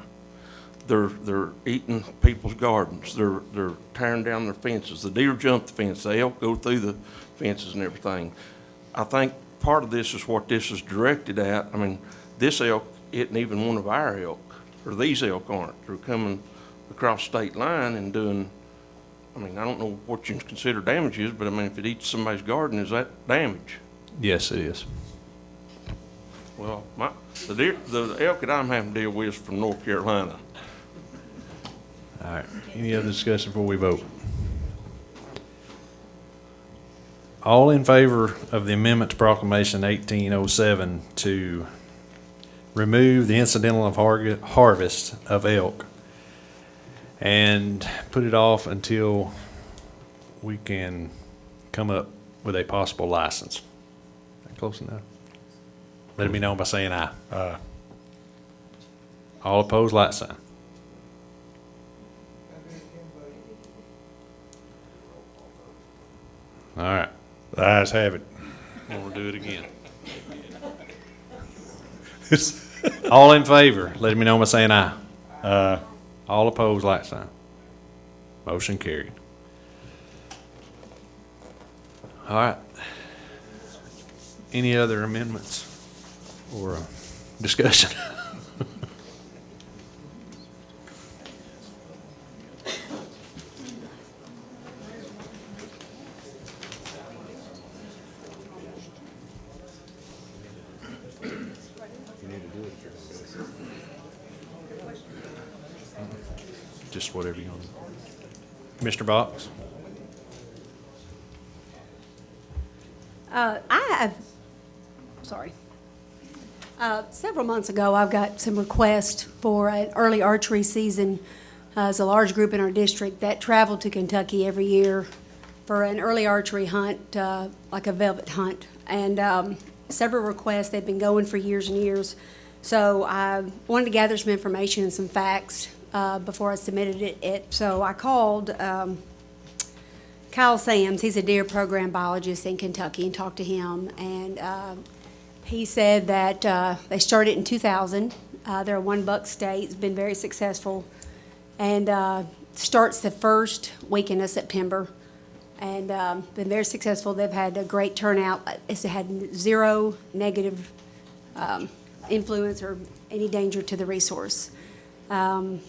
They're eating people's gardens. They're tearing down their fences. The deer jump the fence. The elk go through the fences and everything. I think part of this is what this is directed at. I mean, this elk isn't even one of our elk, or these elk aren't. They're coming across state line and doing, I don't know what you consider damage is, but if it eats somebody's garden, is that damage? Yes, it is. Well, the elk that I'm having to deal with is from North Carolina. All right. Any other discussion before we vote? All in favor of the amendment to Proclamation 1807 to remove the incidental of harvest of elk and put it off until we can come up with a possible license. That close enough? Let me know by saying aye. All opposed, like sign. All right. The ayes have it. And we'll do it again. All in favor, let me know by saying aye. All opposed, like sign. Motion carried. All right. Any other amendments or discussion? Just whatever you want. Commissioner Box? Several months ago, I've got some requests for an early archery season. There's a large group in our district that travel to Kentucky every year for an early archery hunt, like a velvet hunt. And several requests, they've been going for years and years. So I wanted to gather some information and some facts before I submitted it. So I called Kyle Sams. He's a deer program biologist in Kentucky, and talked to him. And he said that they started in 2000. They're a one-buck state. It's been very successful. And starts the first weekend of September. And been very successful. They've had a great turnout. It's had zero negative influence or any danger to the resource. And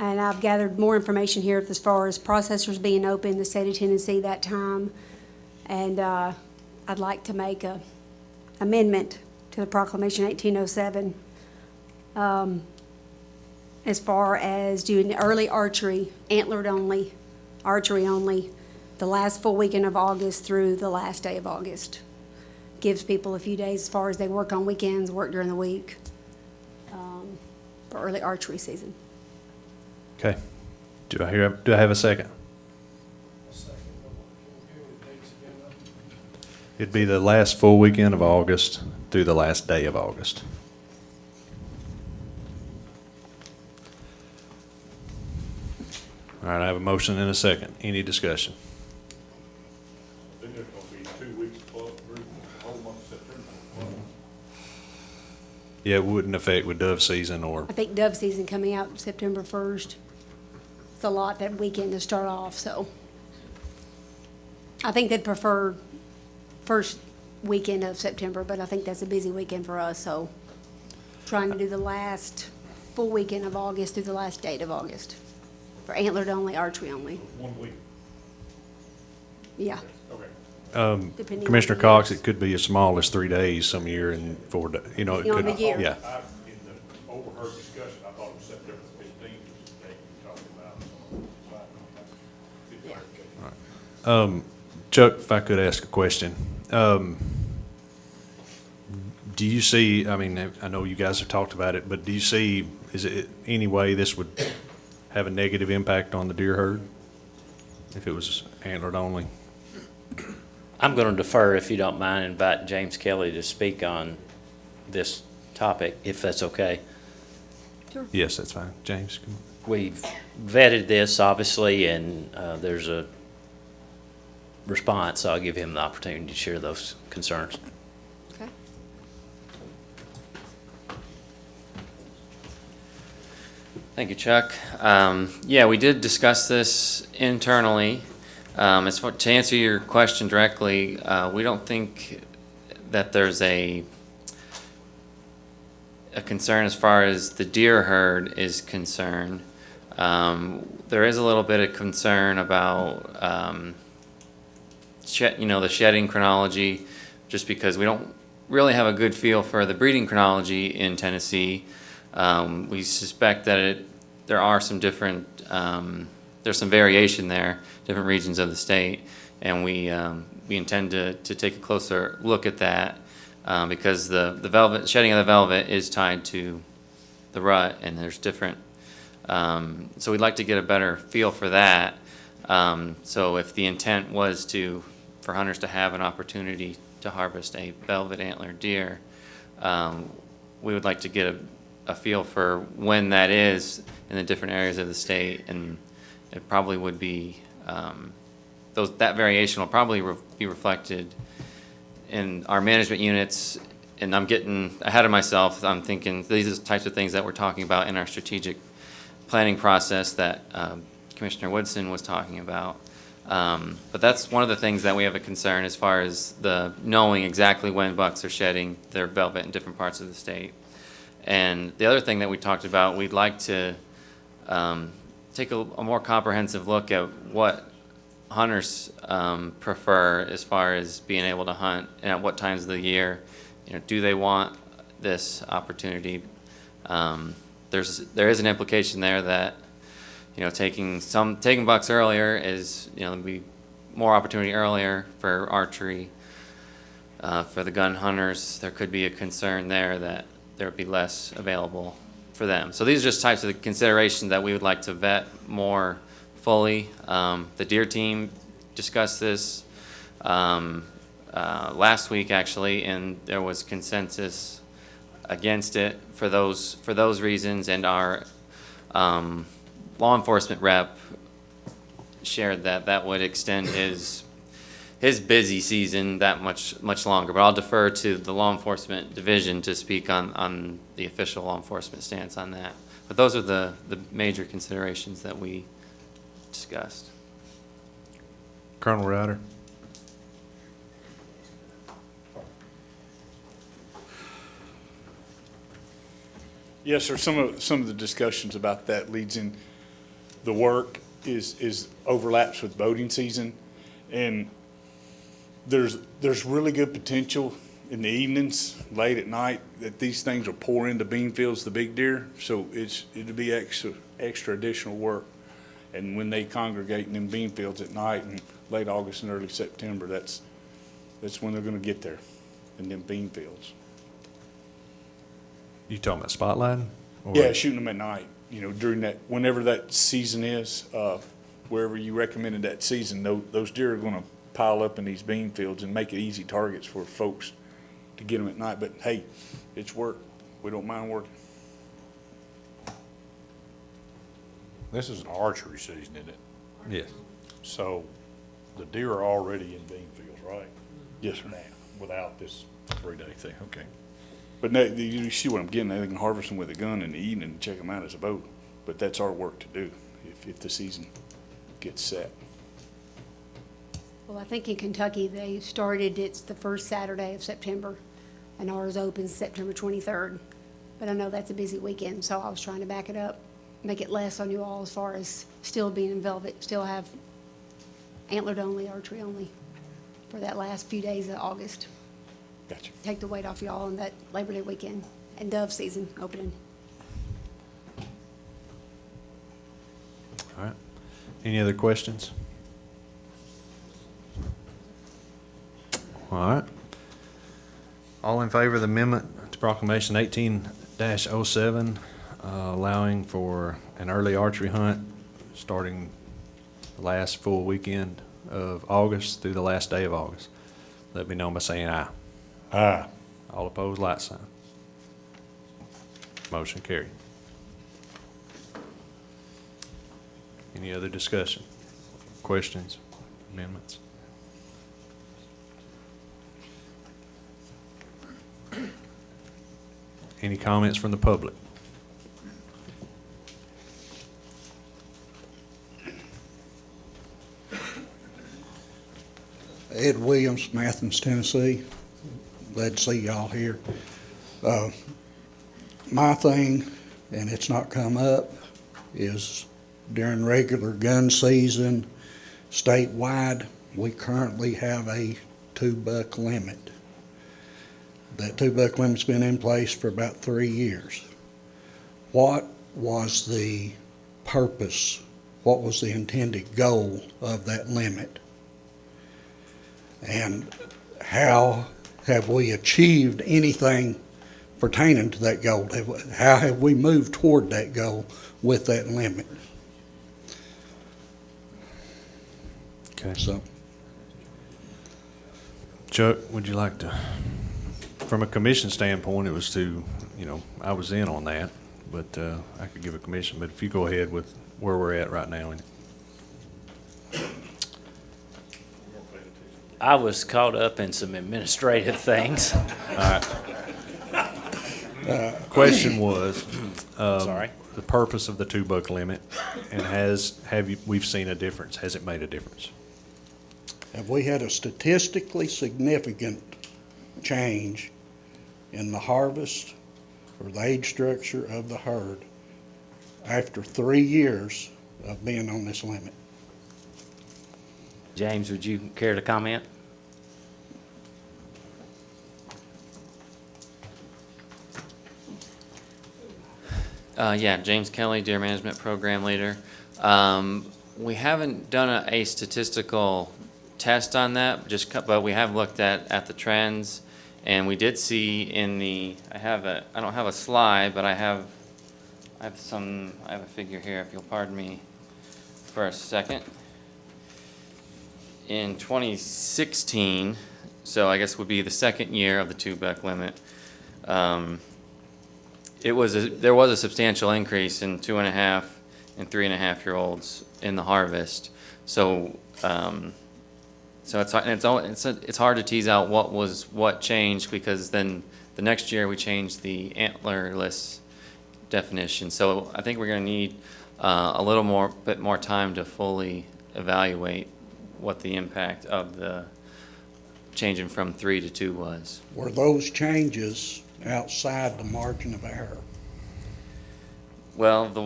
I've gathered more information here as far as processors being open in the state of Tennessee that time. And I'd like to make a amendment to the Proclamation 1807 as far as doing the early archery, antlered only, archery only, the last full weekend of August through the last day of August. Gives people a few days as far as they work on weekends, work during the week, for early archery season. Okay. Do I have a second? It'd be the last full weekend of August through the last day of August. All right, I have a motion and a second. Any discussion? Then there's gonna be 2 weeks plus through the whole month of September. Yeah, it wouldn't affect with dove season or, I think dove season coming out September 1st. It's a lot that weekend to start off, so. I think they'd prefer first weekend of September, but I think that's a busy weekend for us, so. Trying to do the last full weekend of August through the last date of August. For antlered only, archery only. 1 week. Yeah. Okay. Depending on Commissioner the Cox, years. it could be as small as 3 days some year and 4 days, you know, it Depending could. on the year. Yeah. In the overheard discussion, I thought it was September 15th was the date you talked about. Chuck, if I could ask a question. Do you see, I mean, I know you guys have talked about it, but do you see, is it any way this would have a negative impact on the deer herd if it was antlered only? I'm going to defer, if you don't mind, and invite James Kelly to speak on this topic, if that's okay. Yes, that's fine. James? We've vetted this, obviously, and there's a response, so I'll give him the opportunity to share those concerns. Okay. Thank you, Chuck. Yeah, we did discuss this internally. To answer your question directly, we don't think that there's a concern as far as the deer herd is concerned. There is a little bit of concern about the shedding chronology, just because we don't really have a good feel for the breeding chronology in Tennessee. We suspect that there are some different, there's some variation there, different regions of the state, and we intend to take a closer look at that because the shedding of the velvet is tied to the rut, and there's different. So we'd like to get a better feel for that. So if the intent was for hunters to have an opportunity to harvest a velvet antler deer, we would like to get a feel for when that is in the different areas of the state, and it probably would be that variation will probably be reflected in our management units. And I'm getting ahead of myself. I'm thinking these are the types of things that we're talking about in our strategic planning process that Commissioner Woodson was talking about. But that's one of the things that we have a concern as far as knowing exactly when bucks are shedding their velvet in different parts of the state. And the other thing that we talked about, we'd like to take a more comprehensive look at what hunters prefer as far as being able to hunt and at what times of the year. Do they want this opportunity? There is an implication there that taking bucks earlier is there'll be more opportunity earlier for archery. For the gun hunters, there could be a concern there that there would be less available for them. So these are just types of considerations that we would like to vet more fully. The deer team discussed this last week, actually, and there was consensus against it for those reasons, and our law enforcement rep shared that would extend his busy season that much longer. But I'll defer to the law enforcement division to speak on the official law enforcement stance on that. But those are the major considerations that we discussed. Colonel Ryder? Yes, sir. Some of the discussions about that leads in the work is overlaps with boating season, and there's really good potential in the evenings, late at night, that these things will pour into bean fields, the big deer. So it'll be extra additional work. And when they congregate in them bean fields at night in late August and early September, that's when they're gonna get there, in them bean fields. You talking about spotlighting? Or- Yeah, shooting them at night, during whenever that season is, wherever you recommended that season, those deer are gonna pile up in these bean fields and make it easy targets for folks to get them at night. But hey, it's work. We don't mind working. This is an archery season, isn't it? Yes. So the deer are already in bean fields, right? Yes, sir. Now, without this 3-day thing, okay. But now, you see what I'm getting at. They can harvest them with a gun in the evening and check them out as a boat. But that's our work to do if the season gets set. Well, I think in Kentucky, they started, it's the first Saturday of September, and ours opens September 23rd. But I know that's a busy weekend, so I was trying to back it up, make it less on you all as far as still being in velvet, still have antlered only, archery only for that last few days of August. Gotcha. Take the weight off y'all on that Labor Day weekend and dove season opening. All right. Any other questions? All right. All in favor of the amendment to Proclamation 18-07, allowing for an early archery hunt starting the last full weekend of August through the last day of August? Let me know by saying aye. Aye. All opposed, like sign. Motion carried. Any other discussion? Questions? Amendments? Any comments from the public? Ed Williams from Athens, Tennessee. Glad to see y'all here. My thing, and it's not come up, is during regular gun season, statewide, we currently have a 2-buck limit. That 2-buck limit's been in place for about 3 years. What was the purpose? What was the intended goal of that limit? And how have we achieved anything pertaining to that goal? How have we moved toward that goal with that limit? Okay. So, Chuck, would you like to, from a commission standpoint, it was to, I was in on that, but I could give a commission, but if you go ahead with where we're at right now. I was caught up in some administrative things. All right. Question was, Sorry. the purpose of the 2-buck limit, and we've seen a difference? Has it made a difference? have we had a statistically significant change in the harvest or the age structure of the herd after 3 years of being on this limit? James, would you care to comment? Yeah, James Kelly, Deer Management Program Leader. We haven't done a statistical test on that, but we have looked at the trends, and we did see in the, I don't have a slide, but I have a figure here, if you'll pardon me for a second. In 2016, so I guess would be the second year of the 2-buck limit, there was a substantial increase in 2.5 and 3.5-year-olds in the harvest. So it's hard to tease out what changed, because then the next year we changed the antlerless definition. So I think we're going to need a bit more time to fully evaluate what the impact of the changing from 3 to 2 was. Were those changes outside the margin of error? Well, the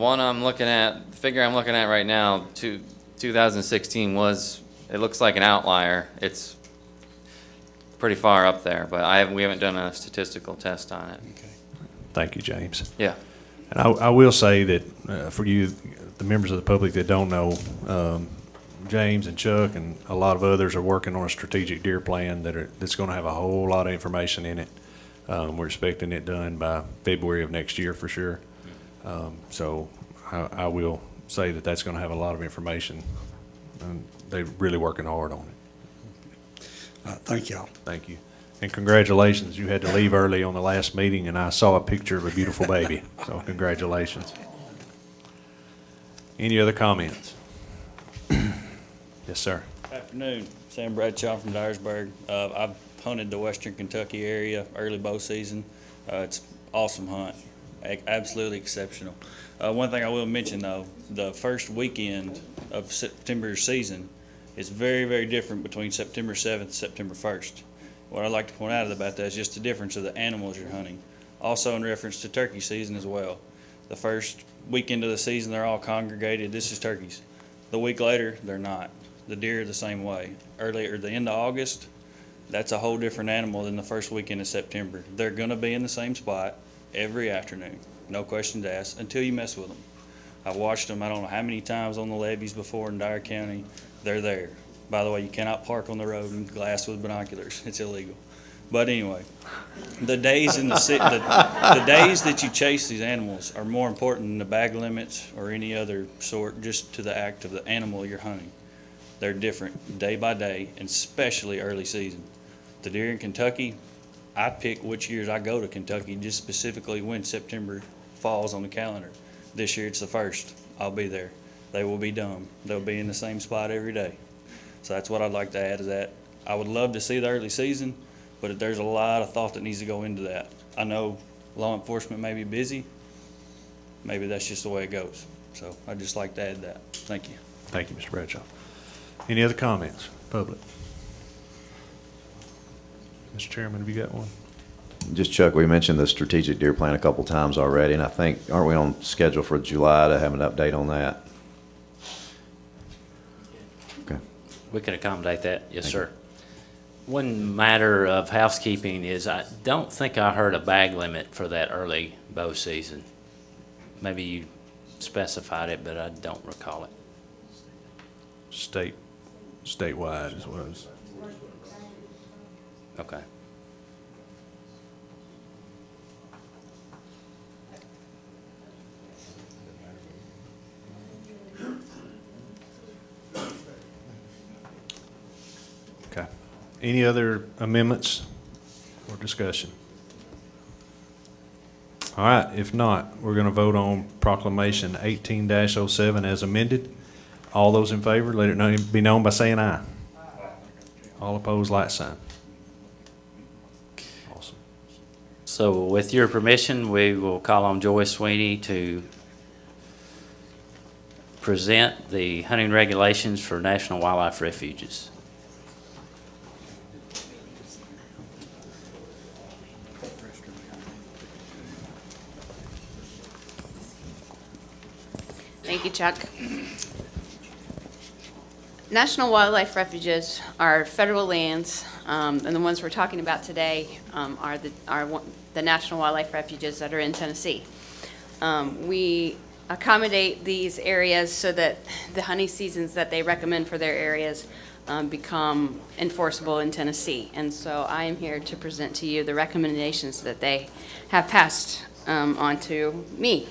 figure I'm looking at right now, 2016 it looks like an outlier. pretty far up there, but we haven't done a statistical test on it. Thank you, James. Yeah. And I will say that for you, the members of the public that don't know, James and Chuck and a lot of others are working on a strategic deer plan that's going to have a whole lot of information in it. We're expecting it done by February of next year for sure. So I will say that that's going to have a lot of information. And they're really working hard on it. Thank y'all. Thank you. And congratulations. You had to leave early on the last meeting, and I saw a picture of a beautiful baby. So congratulations. Any other comments? Yes, sir. Afternoon. Sam Bradshaw from Dyersburg. I've hunted the western Kentucky area early bow season. It's awesome hunt. Absolutely exceptional. One thing I will mention, though, the first weekend of September season is very, very different between September 7th and September 1st. What I'd like to point out about that is just the difference of the animals you're hunting. Also in reference to turkey season as well. The first weekend of the season, they're all congregated. This is turkeys. The week later, they're not. The deer are the same way. Earlier, the end of August, that's a whole different animal than the first weekend of September. They're going to be in the same spot every afternoon. No questions asked until you mess with them. I've watched them I don't know how many times on the levees before in Dyer County. They're there. By the way, you cannot park on the road and glass with binoculars. It's illegal. But anyway, the days in the days that you chase these animals are more important than the bag limits or any other sort, just to the act of the animal you're hunting. They're different day by day, and especially early season. The deer in Kentucky, I pick which years I go to Kentucky just specifically when September falls on the calendar. This year it's the 1st. I'll be there. They will be dumb. They'll be in the same spot every day. So that's what I'd like to add to that. I would love to see the early season, but there's a lot of thought that needs to go into that. I know law enforcement may be busy. Maybe that's just the way it goes. So I'd just like to add that. Thank you. Thank you, Mr. Bradshaw. Any other comments, public? Mr. Chairman, have you got one? Just Chuck, we mentioned the strategic deer plan a couple times already, and I think, aren't we on schedule for July to have an update on that? Okay. We can accommodate that, yes, sir. One matter of housekeeping is I don't think I heard a bag limit for that early bow season. Maybe you specified it, but I don't recall it. Statewide as well as. Okay. Okay. Any other amendments or discussion? All right, if not, we're going to vote on Proclamation 18-07 as amended. All those in favor, let it be known by saying aye. All opposed, like sign. Awesome. So with your permission, we will call on Joy Sweeney to present the hunting regulations for National Wildlife Refuges. Thank you, Chuck. National Wildlife Refuges are federal lands, and the ones we're talking about today are the National Wildlife Refuges that are in Tennessee. We accommodate these areas so that the hunting seasons that they recommend for their areas become enforceable in Tennessee. And so I am here to present to you the recommendations that they have passed on to me.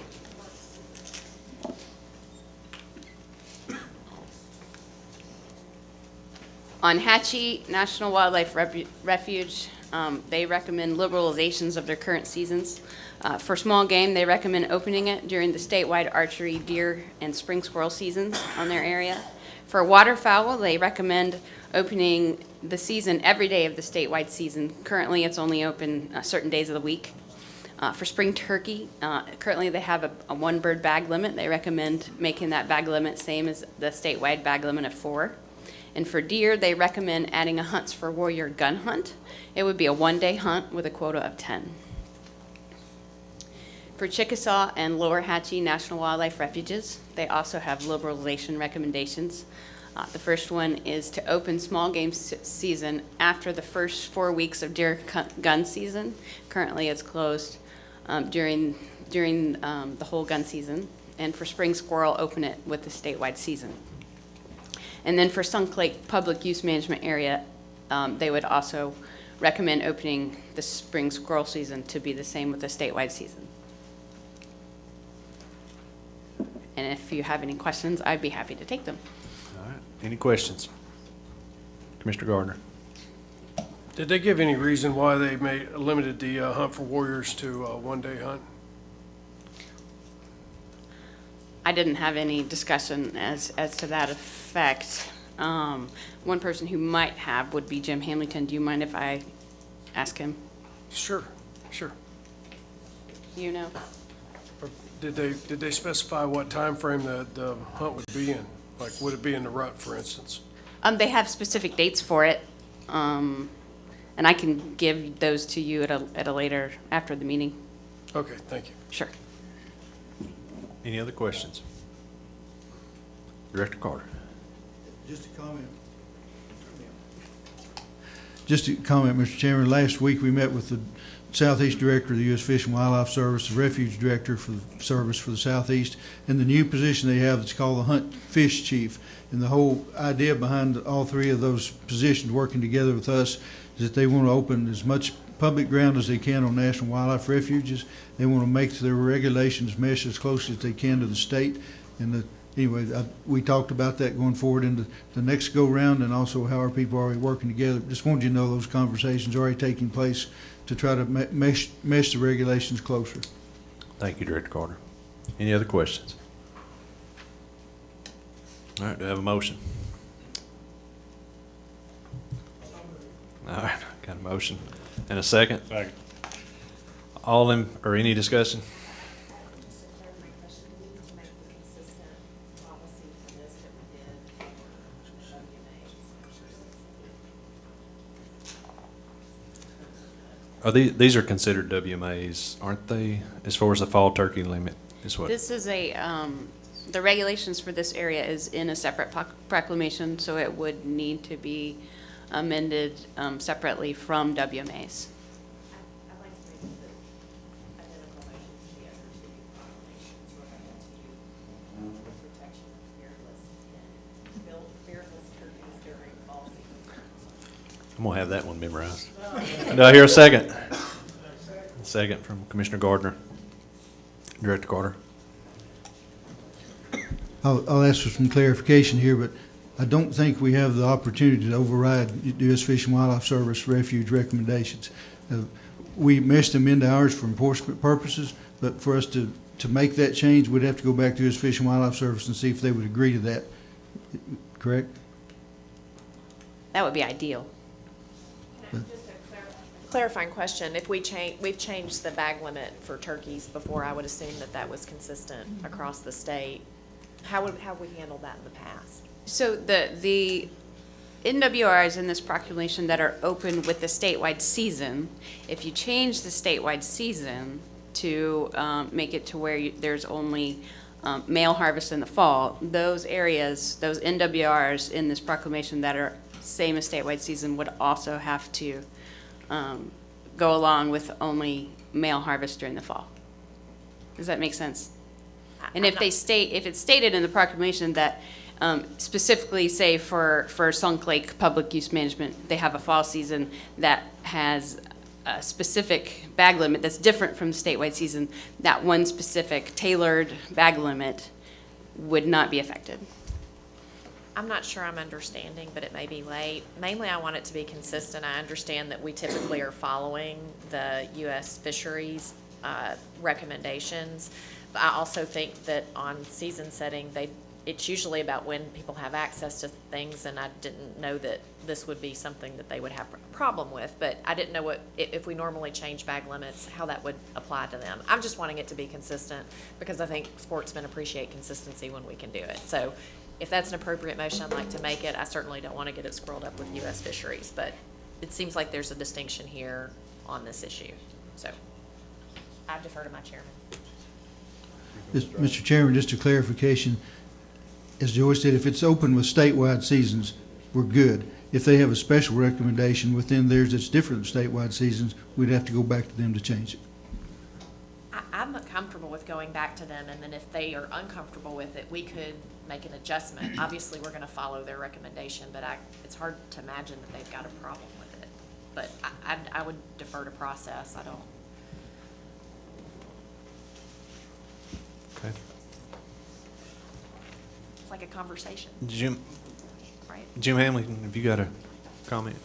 On Hatchie National Wildlife Refuge, they recommend liberalizations of their current seasons. For small game, they recommend opening it during the statewide archery, deer, and spring squirrel seasons on their area. For waterfowl, they recommend opening the season every day of the statewide season. Currently, it's only open certain days of the week. For spring turkey, currently they have a one bird bag limit. They recommend making that bag limit same as the statewide bag limit of 4. And for deer, they recommend adding a Hunts for Warrior gun hunt. It would be a one-day hunt with a quota of 10. For Chickasaw and Lower Hatchie National Wildlife Refuges, they also have liberalization recommendations. The first one is to open small game season after the first 4 weeks of deer gun season. Currently, it's closed during the whole gun season. And for spring squirrel, open it with the statewide season. And then for Sunk Lake Public Use Management Area, they would also recommend opening the spring squirrel season to be the same with the statewide season. And if you have any questions, I'd be happy to take them. All right. Any questions? Commissioner Gardner? Did they give any reason why they limited the hunt for warriors to a one-day hunt? I didn't have any discussion as to that effect. One person who might have would be Jim Hamilton. Do you mind if I ask him? Sure, sure. You know? Or did they specify what time frame the hunt would be in? Like, would it be in the rut, for instance? They have specific dates for it, and I can give those to you at a later, after the meeting. Okay, thank you. Sure. Any other questions? Director Carter? Just a comment, Mr. Chairman. Last week, we met with the Southeast Director of the U.S. Fish and Wildlife Service, the Refuge Director for the Service for the Southeast, and the new position they have that's called the Hunt Fish Chief. And the whole idea behind all three of those positions working together with us is that they want to open as much public ground as they can on national wildlife refuges. They want to make their regulations mesh as closely as they can to the state. And anyway, we talked about that going forward into the next go-round, and also how our people are already working together. Just wanted you to know those conversations are already taking place to try to mesh the regulations closer. Thank you, Director Carter. Any other questions? All right, do I have a motion? All right, got a motion. And a second? Second. All in, or any discussion? These are considered WMAs, aren't they? As far as the fall turkey limit is what? This is the regulations for this area is in a separate proclamation, so it would need to be amended separately from WMAs. I'm gonna have that one memorized. Do I hear a second? Second from Commissioner Gardner. Director Carter. I'll ask for some clarification here, but I don't think we have the opportunity to override the U.S. Fish and Wildlife Service refuge recommendations. We meshed them into ours for enforcement purposes, but for us to make that change, we'd have to go back to U.S. Fish and Wildlife Service and see if they would agree to that. Correct? That would be ideal. Just a clarifying question. If we've changed the bag limit for turkeys before, I would assume that was consistent across the state. How have we handled that in the past? So the NWRs in this proclamation that are open with the statewide season, if you change the statewide season to make it to where there's only male harvest in the fall, those areas, those NWRs in this proclamation that are same as statewide season would also have to go along with only male harvest during the fall. Does that make sense? And if it's stated in the proclamation that specifically say for Sunk Lake Public Use Management, they have a fall season that has a specific bag limit that's different from the statewide season, that one specific tailored bag limit would not be affected. I'm not sure I'm understanding, but it may be late. Mainly, I want it to be consistent. I understand that we typically are following the U.S. fisheries recommendations. But I also think that on season setting, it's usually about when people have access to things, and I didn't know that this would be something that they would have a problem with. But I didn't know if we normally change bag limits, how that would apply to them. I'm just wanting it to be consistent because I think sportsmen appreciate consistency when we can do it. So if that's an appropriate motion, I'd like to make it. I certainly don't want to get it squirreled up with U.S. fisheries, but it seems like there's a distinction here on this issue. So I defer to my chairman. Mr. Chairman, just a clarification. as Joey said, if it's open with statewide seasons, we're good. If they have a special recommendation within theirs that's different than statewide seasons, we'd have to go back to them to change it. I'm comfortable with going back to them, and then if they are uncomfortable with it, we could make an adjustment. Obviously, we're gonna follow their recommendation, but it's hard to imagine that they've got a problem with it. But I would defer to process, I don't. Okay. It's like a conversation, Jim, right? Jim Hamilton, have you got a comment?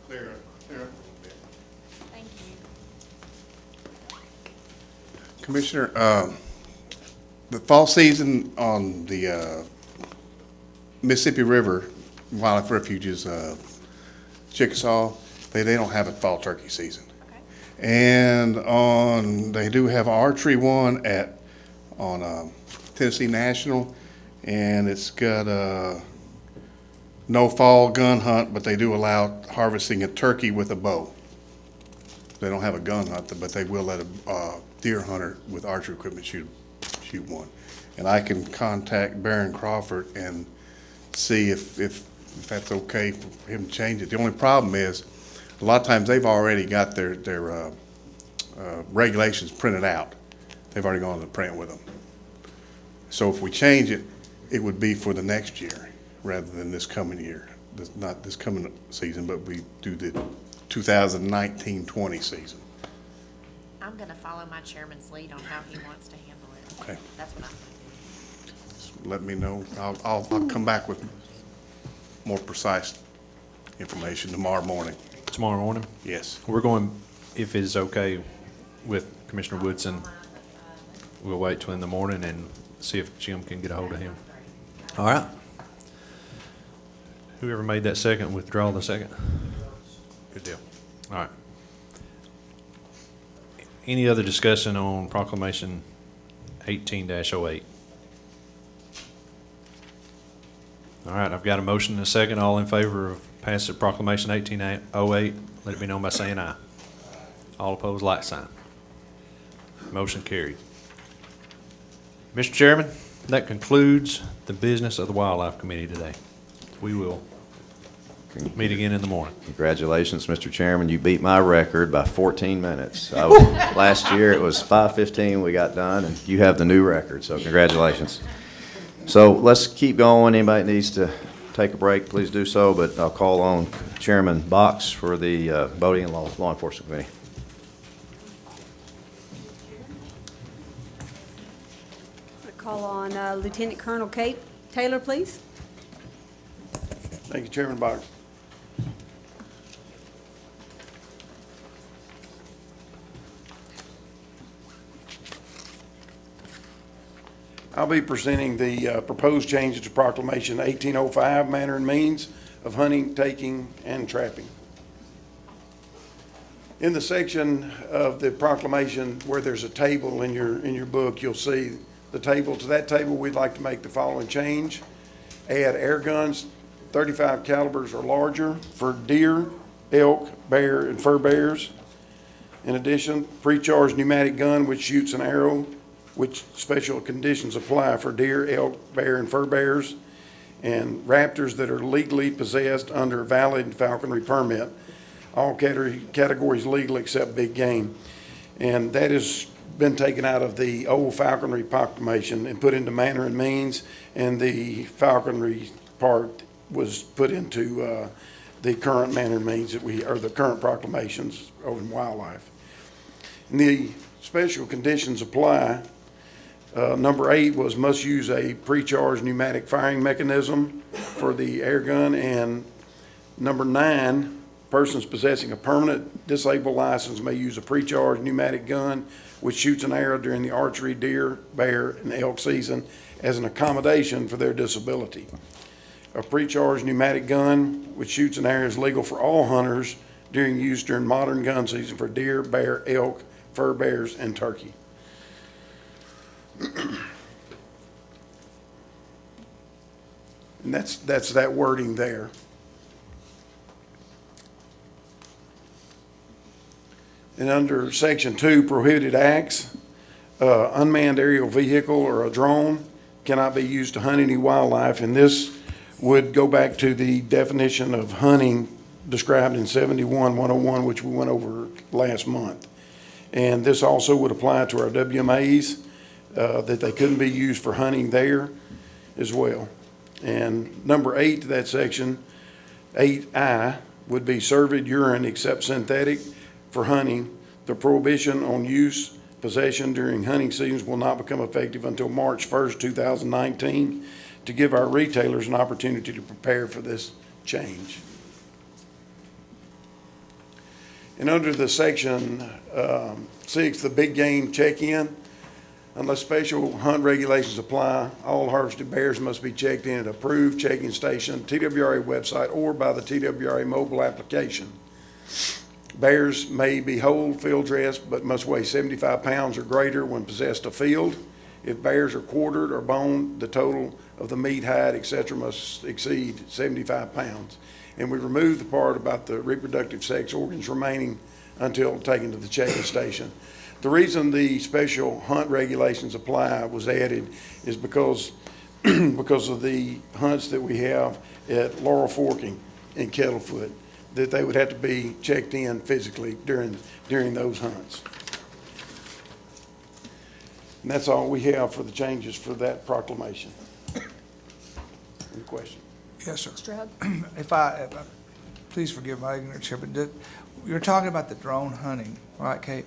Thank you. Commissioner, the fall season on the Mississippi River Wildlife Refuges, Chickasaw, they don't have a fall turkey season. And they do have archery one on Tennessee National, and it's got no fall gun hunt, but they do allow harvesting a turkey with a bow. They don't have a gun hunt, but they will let a deer hunter with archery equipment shoot one. And I can contact Baron Crawford and see if that's okay for him to change it. The only problem is, a lot of times they've already got their regulations printed out. They've already gone to the print with them. So if we change it, it would be for the next year rather than this coming year. Not this coming season, but we do the 2019-20 season. I'm gonna follow my chairman's lead on how he wants to handle it. Okay. That's what I'm thinking. Let me know. I'll come back with more precise information tomorrow morning. Tomorrow morning? Yes. We're going, if it's okay with Commissioner Woodson, we'll wait till in the morning and see if Jim can get a hold of him. All right. Whoever made that second, withdraw the second. Good deal. All right. Any other discussion on Proclamation 18-08? All right, I've got a motion and a second. All in favor of passing Proclamation 18-08, let it be known by saying aye. All opposed, like sign. Motion carried. Mr. Chairman, that concludes the business of the Wildlife Committee today. We will meet again in the morning. Congratulations, Mr. Chairman. You beat my record by 14 minutes. Last year, it was 5:15 we got done, and you have the new record, so congratulations. So let's keep going. Anybody that needs to take a break, please do so, but I'll call on Chairman Box for the Boating and Law Enforcement Committee. Call on Lieutenant Colonel Kate Taylor, please. Thank you, Chairman Box. I'll be presenting the proposed changes to Proclamation 1805, manner and means of hunting, taking, and trapping. In the section of the proclamation where there's a table in your book, you'll see the table. To that table, we'd like to make the following change. Add air guns 35 calibers or larger for deer, elk, bear, and fur bears. In addition, pre-charged pneumatic gun which shoots an arrow, which special conditions apply for deer, elk, bear, and fur bears, and raptors that are legally possessed under valid falconry permit. All categories legal except big game. And that has been taken out of the old falconry proclamation and put into manner and means, and the falconry part was put into the current manner and means or the current proclamations over in wildlife. And the special conditions apply. Number 8 was must use a pre-charged pneumatic firing mechanism for the air gun, and number 9, persons possessing a permanent disabled license may use a pre-charged pneumatic gun which shoots an arrow during the archery, deer, bear, and elk season as an accommodation for their disability. A pre-charged pneumatic gun which shoots an arrow is legal for all hunters during use during modern gun season for deer, bear, elk, fur bears, and turkey. And that's that wording there. And under Section 2, prohibited acts, unmanned aerial vehicle or a drone cannot be used to hunt any wildlife, and this would go back to the definition of hunting described in 71-101, which we went over last month. And this also would apply to our WMAs, that they couldn't be used for hunting there as well. And number 8 to that section, 8I, would be cervid urine except synthetic for hunting. The prohibition on use, possession during hunting seasons will not become effective until March 1st, 2019, to give our retailers an opportunity to prepare for this change. And under the section 6, the big game check-in, unless special hunt regulations apply, all harvested bears must be checked in at approved check-in station, TWRA website, or by the TWRA mobile application. Bears may be whole, field dressed, but must weigh 75 pounds or greater when possessed of field. If bears are quartered or boned, the total of the meat, hide, etc. must exceed 75 pounds. And we removed the part about the reproductive sex organs remaining until taken to the check-in station. The reason the special hunt regulations apply was added is because of the hunts that we have at Laurel Forking and Kettlefoot, that they would have to be checked in physically during those hunts. And that's all we have for the changes for that proclamation. Any question? Yes, sir. Mr. Hug? If I, please forgive my ignorance here, but you're talking about the drone hunting, right, Kate?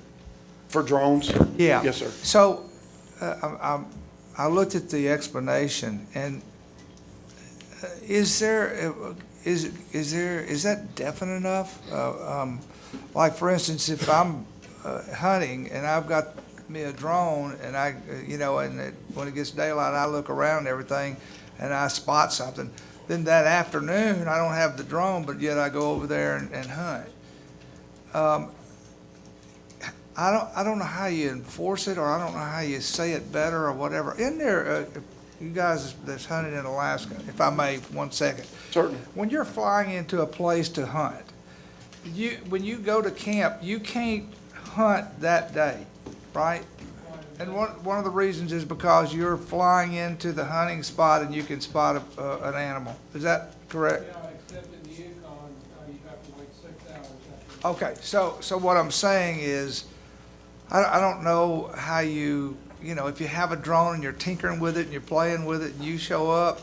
For drones? Yeah. Yes, sir. So, I looked at the explanation, and is that definite enough? Like, for instance, if I'm hunting and I've got me a drone, and when it gets daylight, I look around and everything, and I spot something, then that afternoon I don't have the drone, but yet I go over there and hunt. I don't know how you enforce it, or I don't know how you say it better, or whatever. In there, you guys that's hunted in Alaska, if I may, 1 second. Certainly. When you're flying into a place to hunt, when you go to camp, you can't hunt that day, right? And one of the reasons is because you're flying into the hunting spot and you can spot an animal. Is that correct? Yeah, except in the Yukon, you have to wait 6 hours after. Okay, so what I'm saying is, I don't know how if you have a drone and you're tinkering with it and you're playing with it and you show up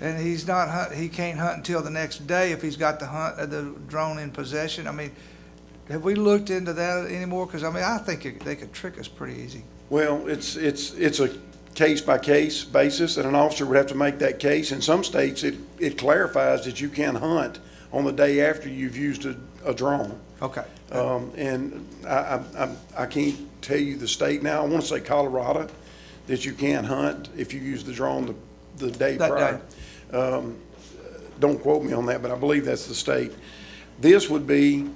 and he can't hunt until the next day if he's got the drone in possession. I mean, have we looked into that anymore? Because I think they could trick us pretty easy. Well, it's a case-by-case basis, and an officer would have to make that case. In some states, it clarifies that you can hunt on the day after you've used a drone. Okay. And I can't tell you the state now. I want to say Colorado, that you can hunt if you use the drone the day prior. Don't quote me on that, but I believe that's the state. This would be,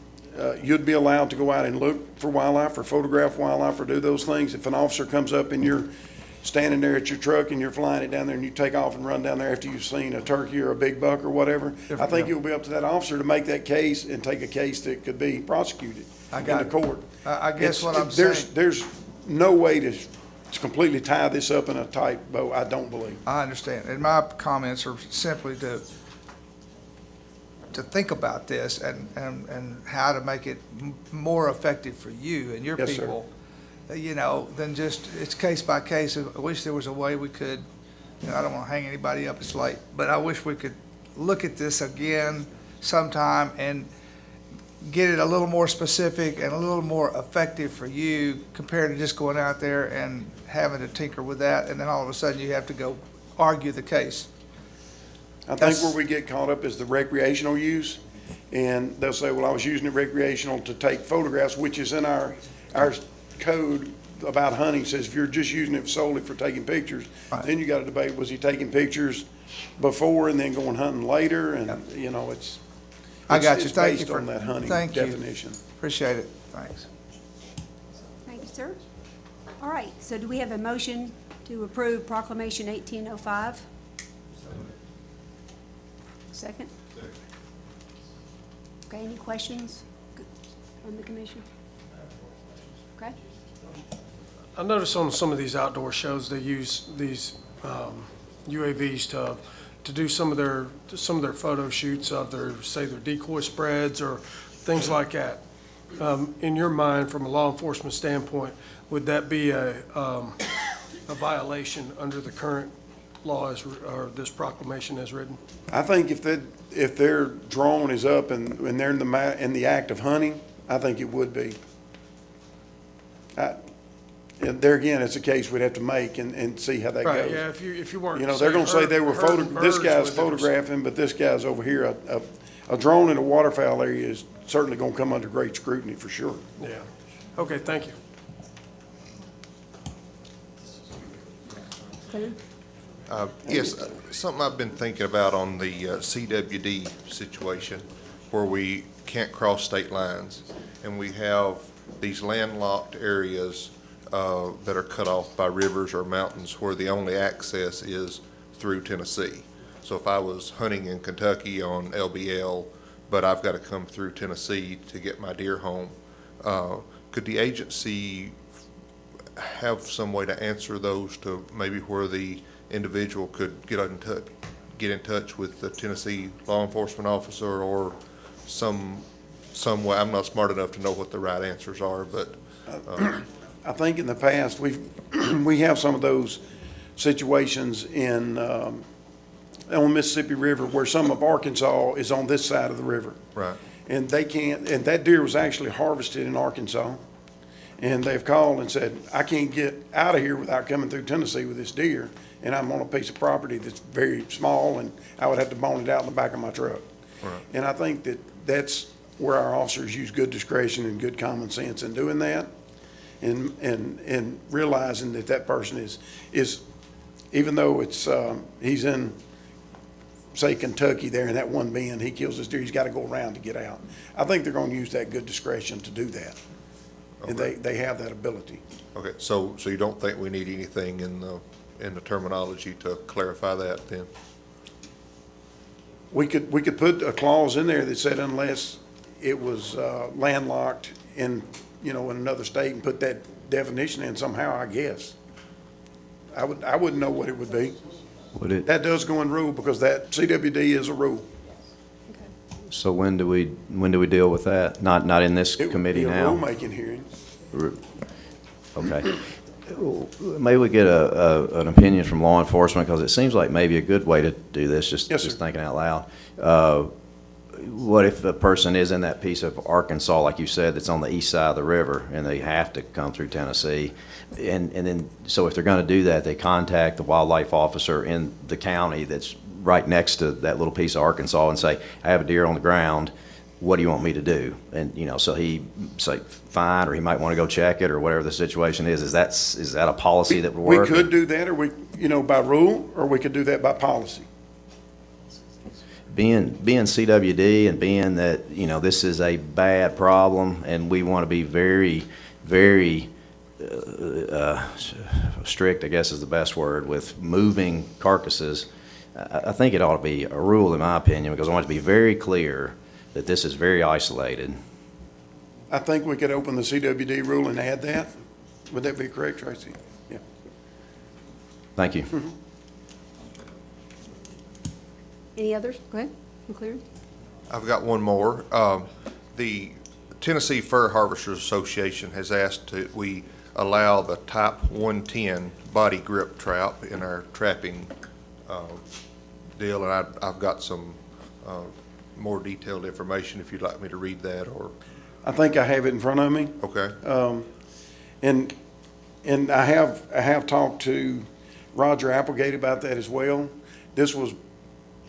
you'd be allowed to go out and look for wildlife or photograph wildlife or do those things. If an officer comes up and you're standing there at your truck and you're flying it down there and you take off and run down there after you've seen a turkey or a big buck or whatever, I think it will be up to that officer to make that case and take a case that could be prosecuted in the court. I guess what I'm saying. There's no way to completely tie this up in a tight bow, I don't believe. I understand. And my comments are simply to think about this and how to make it more effective for you and your Yes, people. Than just, it's case by case. I wish there was a way we could, I don't want to hang anybody up, it's late, but I wish we could look at this again sometime and get it a little more specific and a little more effective for you compared to just going out there and having to tinker with that, and then all of a sudden you have to go argue the case. I think where we get caught up is the recreational use, and they'll say, well, I was using it recreational to take photographs, which is in our code about hunting, says if you're just using it solely for taking pictures, then you got to debate, was he taking pictures before and then going hunting later? And, it's I got you. It's Thank based you for on that hunting thank definition. You. Appreciate it. Thanks. Thank you, sir. All right, so do we have a motion to approve Proclamation 1805? Second? Okay, any questions from the commission? Okay. I noticed on some of these outdoor shows, they use these UAVs to do some of their photo shoots of their decoy spreads or things like that. In your mind, from a law enforcement standpoint, would that be a violation under the current law or this proclamation as written? I think if their drone is up and they're in the act of hunting, I think it would be. And there again, it's a case we'd have to make and see how that goes. Right, yeah, if you weren't. You know, they're gonna say they were this guy's photographing, but this guy's over here. A drone in a waterfowl area is certainly gonna come under great scrutiny for sure. Yeah. Okay, thank you. Yes, something I've been thinking about on the CWD situation where we can't cross state lines and we have these landlocked areas that are cut off by rivers or mountains where the only access is through Tennessee. So if I was hunting in Kentucky on LBL, but I've got to come through Tennessee to get my deer home, could the agency have some way to answer those to maybe where the individual could get in touch with the Tennessee law enforcement officer or some way? I'm not smart enough to know what the right answers are, but I think in the past we have some of those situations on the Mississippi River where some of Arkansas is on this side of the river. Right. And they can't, and that deer was actually harvested in Arkansas. And they've called and said, I can't get out of here without coming through Tennessee with this deer. And I'm on a piece of property that's very small and I would have to bone it out in the back of my truck. Right. And I think that's where our officers use good discretion and good common sense in doing that. And realizing that person is, even though it's, he's in, say, Kentucky there in that one bend, he kills this deer, he's got to go around to get out. I think they're going to use that good discretion to do that. And they have that ability. okay. So you don't think we need anything in the terminology to clarify that then? We could put a clause in there that said unless it was landlocked in another state and put that definition in somehow, I guess. I wouldn't know what it would be. Would it? That does go in rule because that CWD is a rule. So when do we deal with that? Not in this committee now? It would be a rulemaking hearing. Okay. Maybe we get an opinion from law enforcement, because it seems like maybe a good way to do this, just thinking out loud. What if a person is in that piece of Arkansas, like you said, that's on the east side of the river, and they have to come through Tennessee? And then, so if they're going to do that, they contact the wildlife officer in the county that's right next to that little piece of Arkansas and say, I have a deer on the ground. What do you want me to do? And, so he say, fine, or he might want to go check it, or whatever the situation is. Is that a policy that would work? We could do that, or by rule, or we could do that by policy. Being CWD and being that, this is a bad problem and we want to be very, very strict, I guess is the best word, with moving carcasses, I think it ought to be a rule, in my opinion, because I want it to be very clear that this is very isolated. I think we could open the CWD rule and add that. Would that be correct, Tracy? Yeah. Thank you. Mm-hmm. Any others? Go ahead, conclude. I've got one more. The Tennessee Fur Harvesters Association has asked that we allow the Type 110 body grip trap in our trapping deal, and I've got some more detailed information if you'd like me to read that, or. I think I have it in front of me. Okay. And I have talked to Roger Applegate about that as well. This was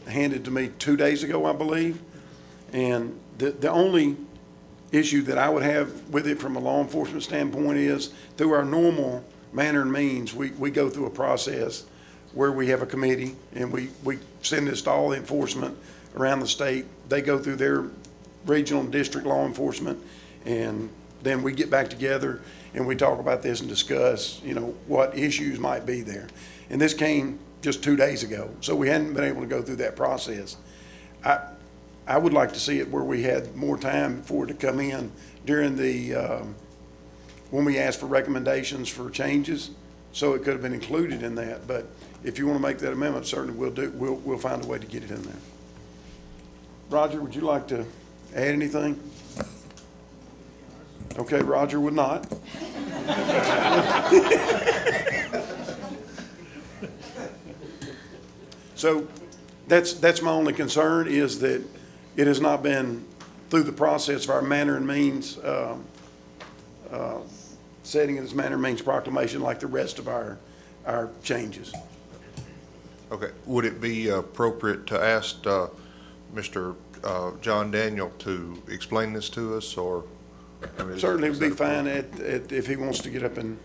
handed to me 2 days ago, I believe. And the only issue that I would have with it from a law enforcement standpoint is through our normal manner and means, we go through a process where we have a committee and we send this to all the enforcement around the state. They go through their regional and district law enforcement, and then we get back together and we talk about this and discuss, what issues might be there. And this came just 2 days ago, so we hadn't been able to go through that process. I would like to see it where we had more time for it to come in during when we asked for recommendations for changes, so it could have been included in that. But if you want to make that amendment, certainly we'll find a way to get it in there. Roger, would you like to add anything? Okay, Roger would not. So that's my only concern, is that it has not been through the process of our manner and means, setting it as manner and means proclamation like the rest of our changes. Okay, would it be appropriate to ask Mr. John Daniel to explain this to us, or? I mean, Certainly it is would be that fine appropriate? if he wants to get up and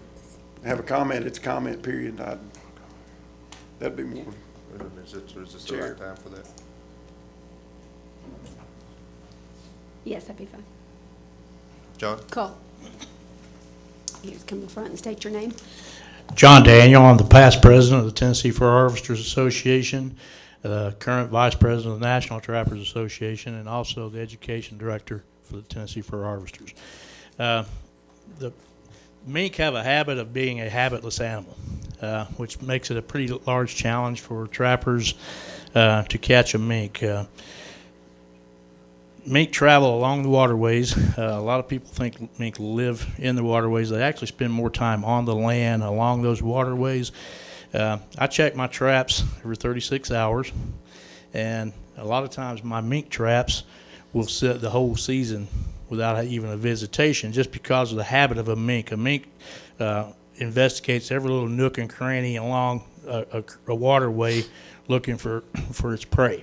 have a comment, it's a comment period. That'd be more. Is this the right time for that? Yes, that'd be fine. John? Call. You just come to the front and state your name. John Daniel, I'm the past president of the Tennessee Fur Harvesters Association, current vice president of the National Trappers Association, and also the education director for the Tennessee Fur Harvesters. The mink have a habit of being a habitless animal, which makes it a pretty large challenge for trappers to catch a mink. Mink travel along the waterways. A lot of people think mink live in the waterways. They actually spend more time on the land along those waterways. I check my traps every 36 hours, and a lot of times my mink traps will sit the whole season without even a visitation, just because of the habit of a mink. A mink investigates every little nook and cranny along a waterway looking for its prey.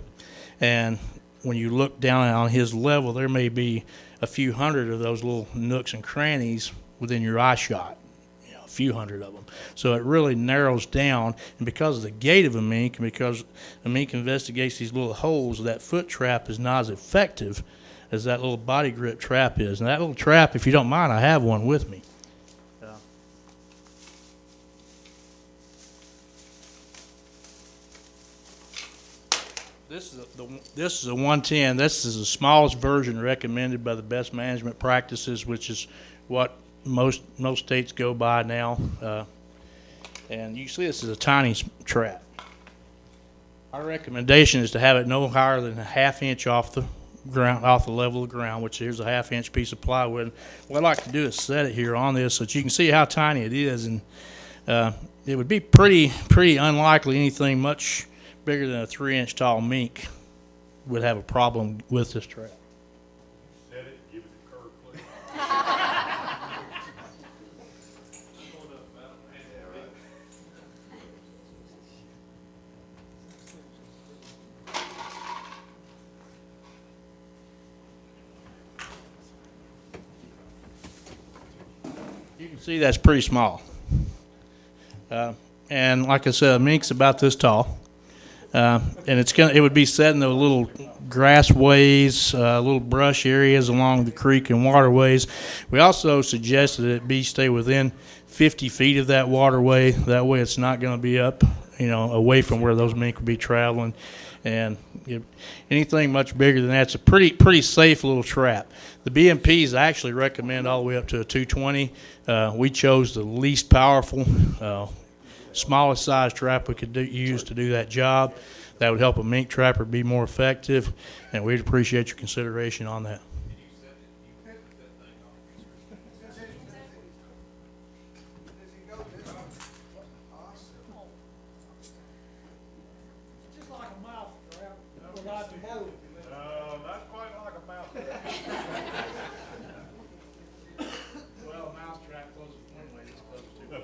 And when you look down on his level, there may be a few hundred of those little nooks and crannies within your eye shot, a few hundred of them. So it really narrows down, and because of the gait of a mink, and because a mink investigates these little holes, that foot trap is not as effective as that little body grip trap is. And that little trap, if you don't mind, I have one with me. This is a 110. This is the smallest version recommended by the best management practices, which is what most states go by now. And you see this is a tiny trap. Our recommendation is to have it no higher than a half inch off the ground, off the level of the ground, which here's a half-inch piece of plywood. What I'd like to do is set it here on this so that you can see how tiny it is, and it would be pretty unlikely anything much bigger than a 3-inch tall mink would have a problem with this trap. Set it, give it a curve, please. You can see that's pretty small. And like I said, a mink's about this tall. And it would be set in the little grass ways, little brush areas along the creek and waterways. We also suggested it stay within 50 feet of that waterway. That way it's not going to be up, away from where those mink would be traveling. And anything much bigger than that's a pretty safe little trap. The BMPs actually recommend all the way up to a 220. We chose the least powerful, smallest size trap we could use to do that job. That would help a mink trapper be more effective, and we'd appreciate your consideration on that. Not quite like a mouse trap. Well, a mouse trap closes one way, it's close to.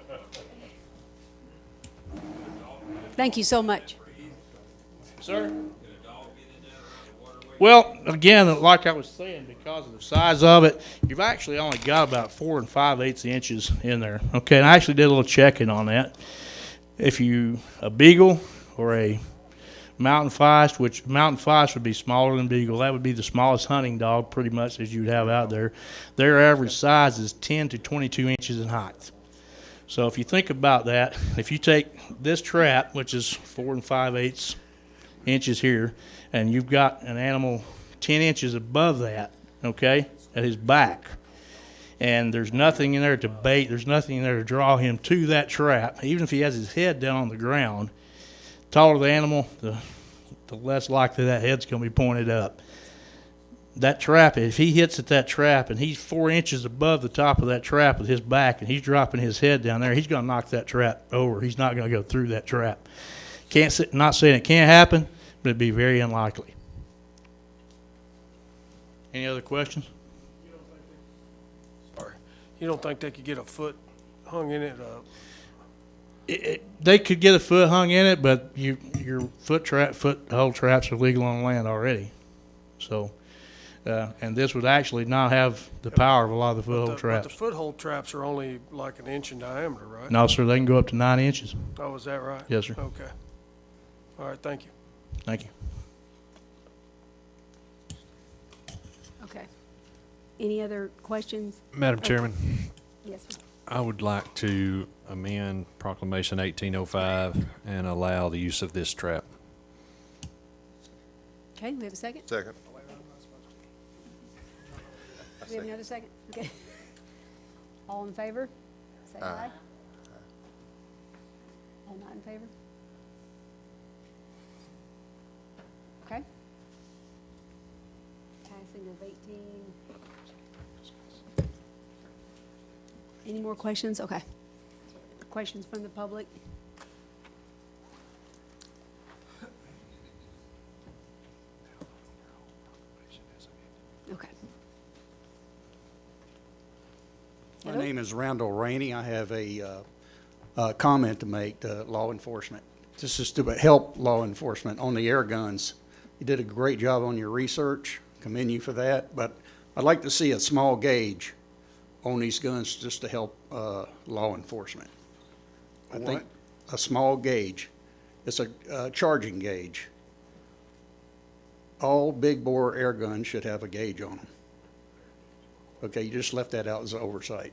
Thank you so much. Sir? Well, again, like I was saying, because of the size of it, you've actually only got about 4 5/8 inches in there. Okay, and I actually did a little checking on that. If a beagle or a mountain feist, which mountain feist would be smaller than beagle, that would be the smallest hunting dog pretty much as you'd have out there. Their average size is 10 to 22 inches in height. So if you think about that, if you take this trap, which is 4 5/8 inches here, and you've got an animal 10 inches above that, okay, at his back, and there's nothing in there to bait, there's nothing in there to draw him to that trap, even if he has his head down on the ground, taller the animal, the less likely that head's going to be pointed up. That trap, if he hits at that trap and he's 4 inches above the top of that trap with his back and he's dropping his head down there, he's going to knock that trap over. He's not going to go through that trap. Not saying it can't happen, but it'd be very unlikely. Any other questions? You don't think they could get a foot hung in it? They could get a foot hung in it, but your foothold traps are legal on land already. So, and this would actually not have the power of a lot of the foothold traps. But the foothold traps are only like an inch in diameter, right? No, sir, they can go up to 9 inches. Oh, is that right? Yes, sir. Okay. All right, thank you. Thank you. Okay. Any other questions? Madam Chairman, Yes, sir. I would like to amend Proclamation 1805 and allow the use of this trap. Okay, we have a second? Second. We have another second? Okay. All in favor? Say aye. All not in favor? Okay. Passing of 18. Any more questions? Okay. Questions from the public? Okay. My Hello? name is Randall Rainey. I have a comment to make to law enforcement. This is to help law enforcement on the air guns. You did a great job on your research. Commend you for that. But I'd like to see a small gauge on these guns just to help law enforcement. I think a small gauge. It's a charging gauge. All big bore air guns should have a gauge on them. Okay, you just left that out as an oversight.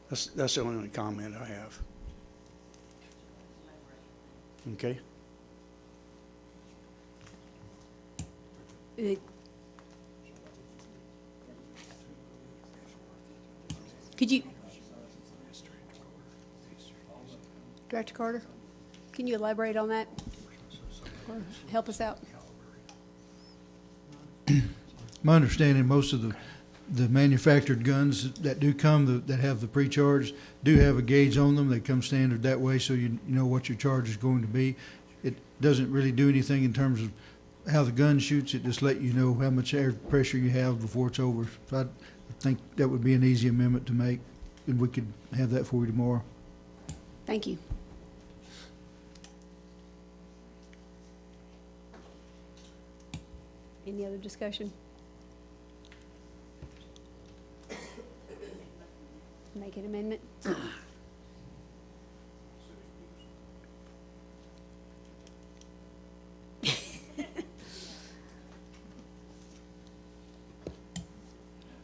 That's the only comment I have. Okay. Could you, Director Carter, can you elaborate on that or help us out? My understanding, most of the manufactured guns that do come, that have the pre-charge, do have a gauge on them. They come standard that way, so you know what your charge is going to be. It doesn't really do anything in terms of how the gun shoots. It just let you know how much air pressure you have before it's over. So I think that would be an easy amendment to make, and we could have that for you tomorrow. Thank you. Any other discussion? Make an amendment?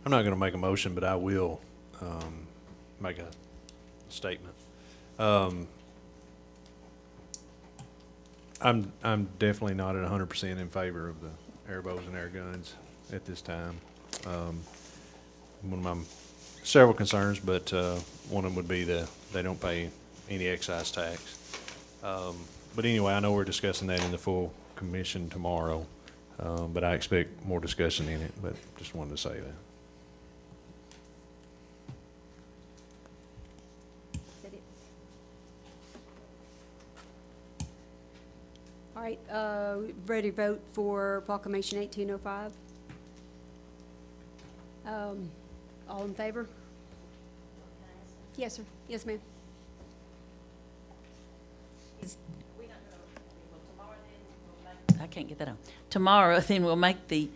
I'm not going to make a motion, but I will make a statement. I'm definitely not at 100% in favor of the air bows and air guns at this time. One of my several concerns, but one of them would be that they don't pay any excise tax. But anyway, I know we're discussing that in the full commission tomorrow, but I expect more discussion in it, but just wanted to say that. All right, ready to vote for Proclamation 1805? All in favor? Yes, sir. Yes, ma'am. I can't get that on. Tomorrow, then we'll make the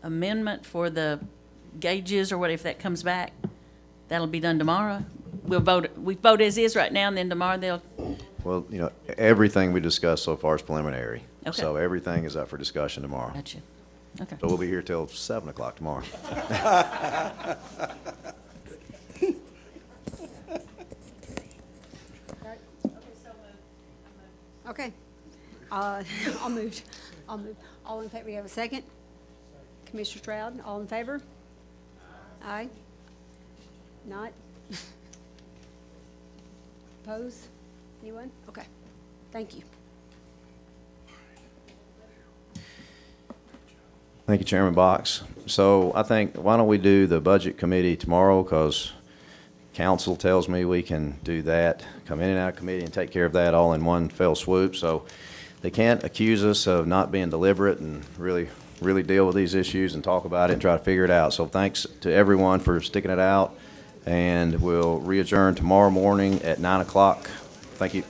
amendment for the gauges or what if that comes back. That'll be done tomorrow. We vote as is right now, and then tomorrow they'll. Well, you know, everything we discussed so far is preliminary. Okay. So everything is up for discussion tomorrow. Gotcha. Okay. So we'll be here till 7 o'clock tomorrow. Okay. I'll move. All in favor, we have a second? Commissioner Stroud, all in favor? Aye? Not? Oppose? Anyone? Okay. Thank you. Thank you, Chairman Box. So I think, why don't we do the Budget Committee tomorrow, because council tells me we can do that, come in and out of committee and take care of that all in one fell swoop. So they can't accuse us of not being deliberate and really deal with these issues and talk about it and try to figure it out. So thanks to everyone for sticking it out, and we'll re-adjourn tomorrow morning at 9 o'clock. Thank you.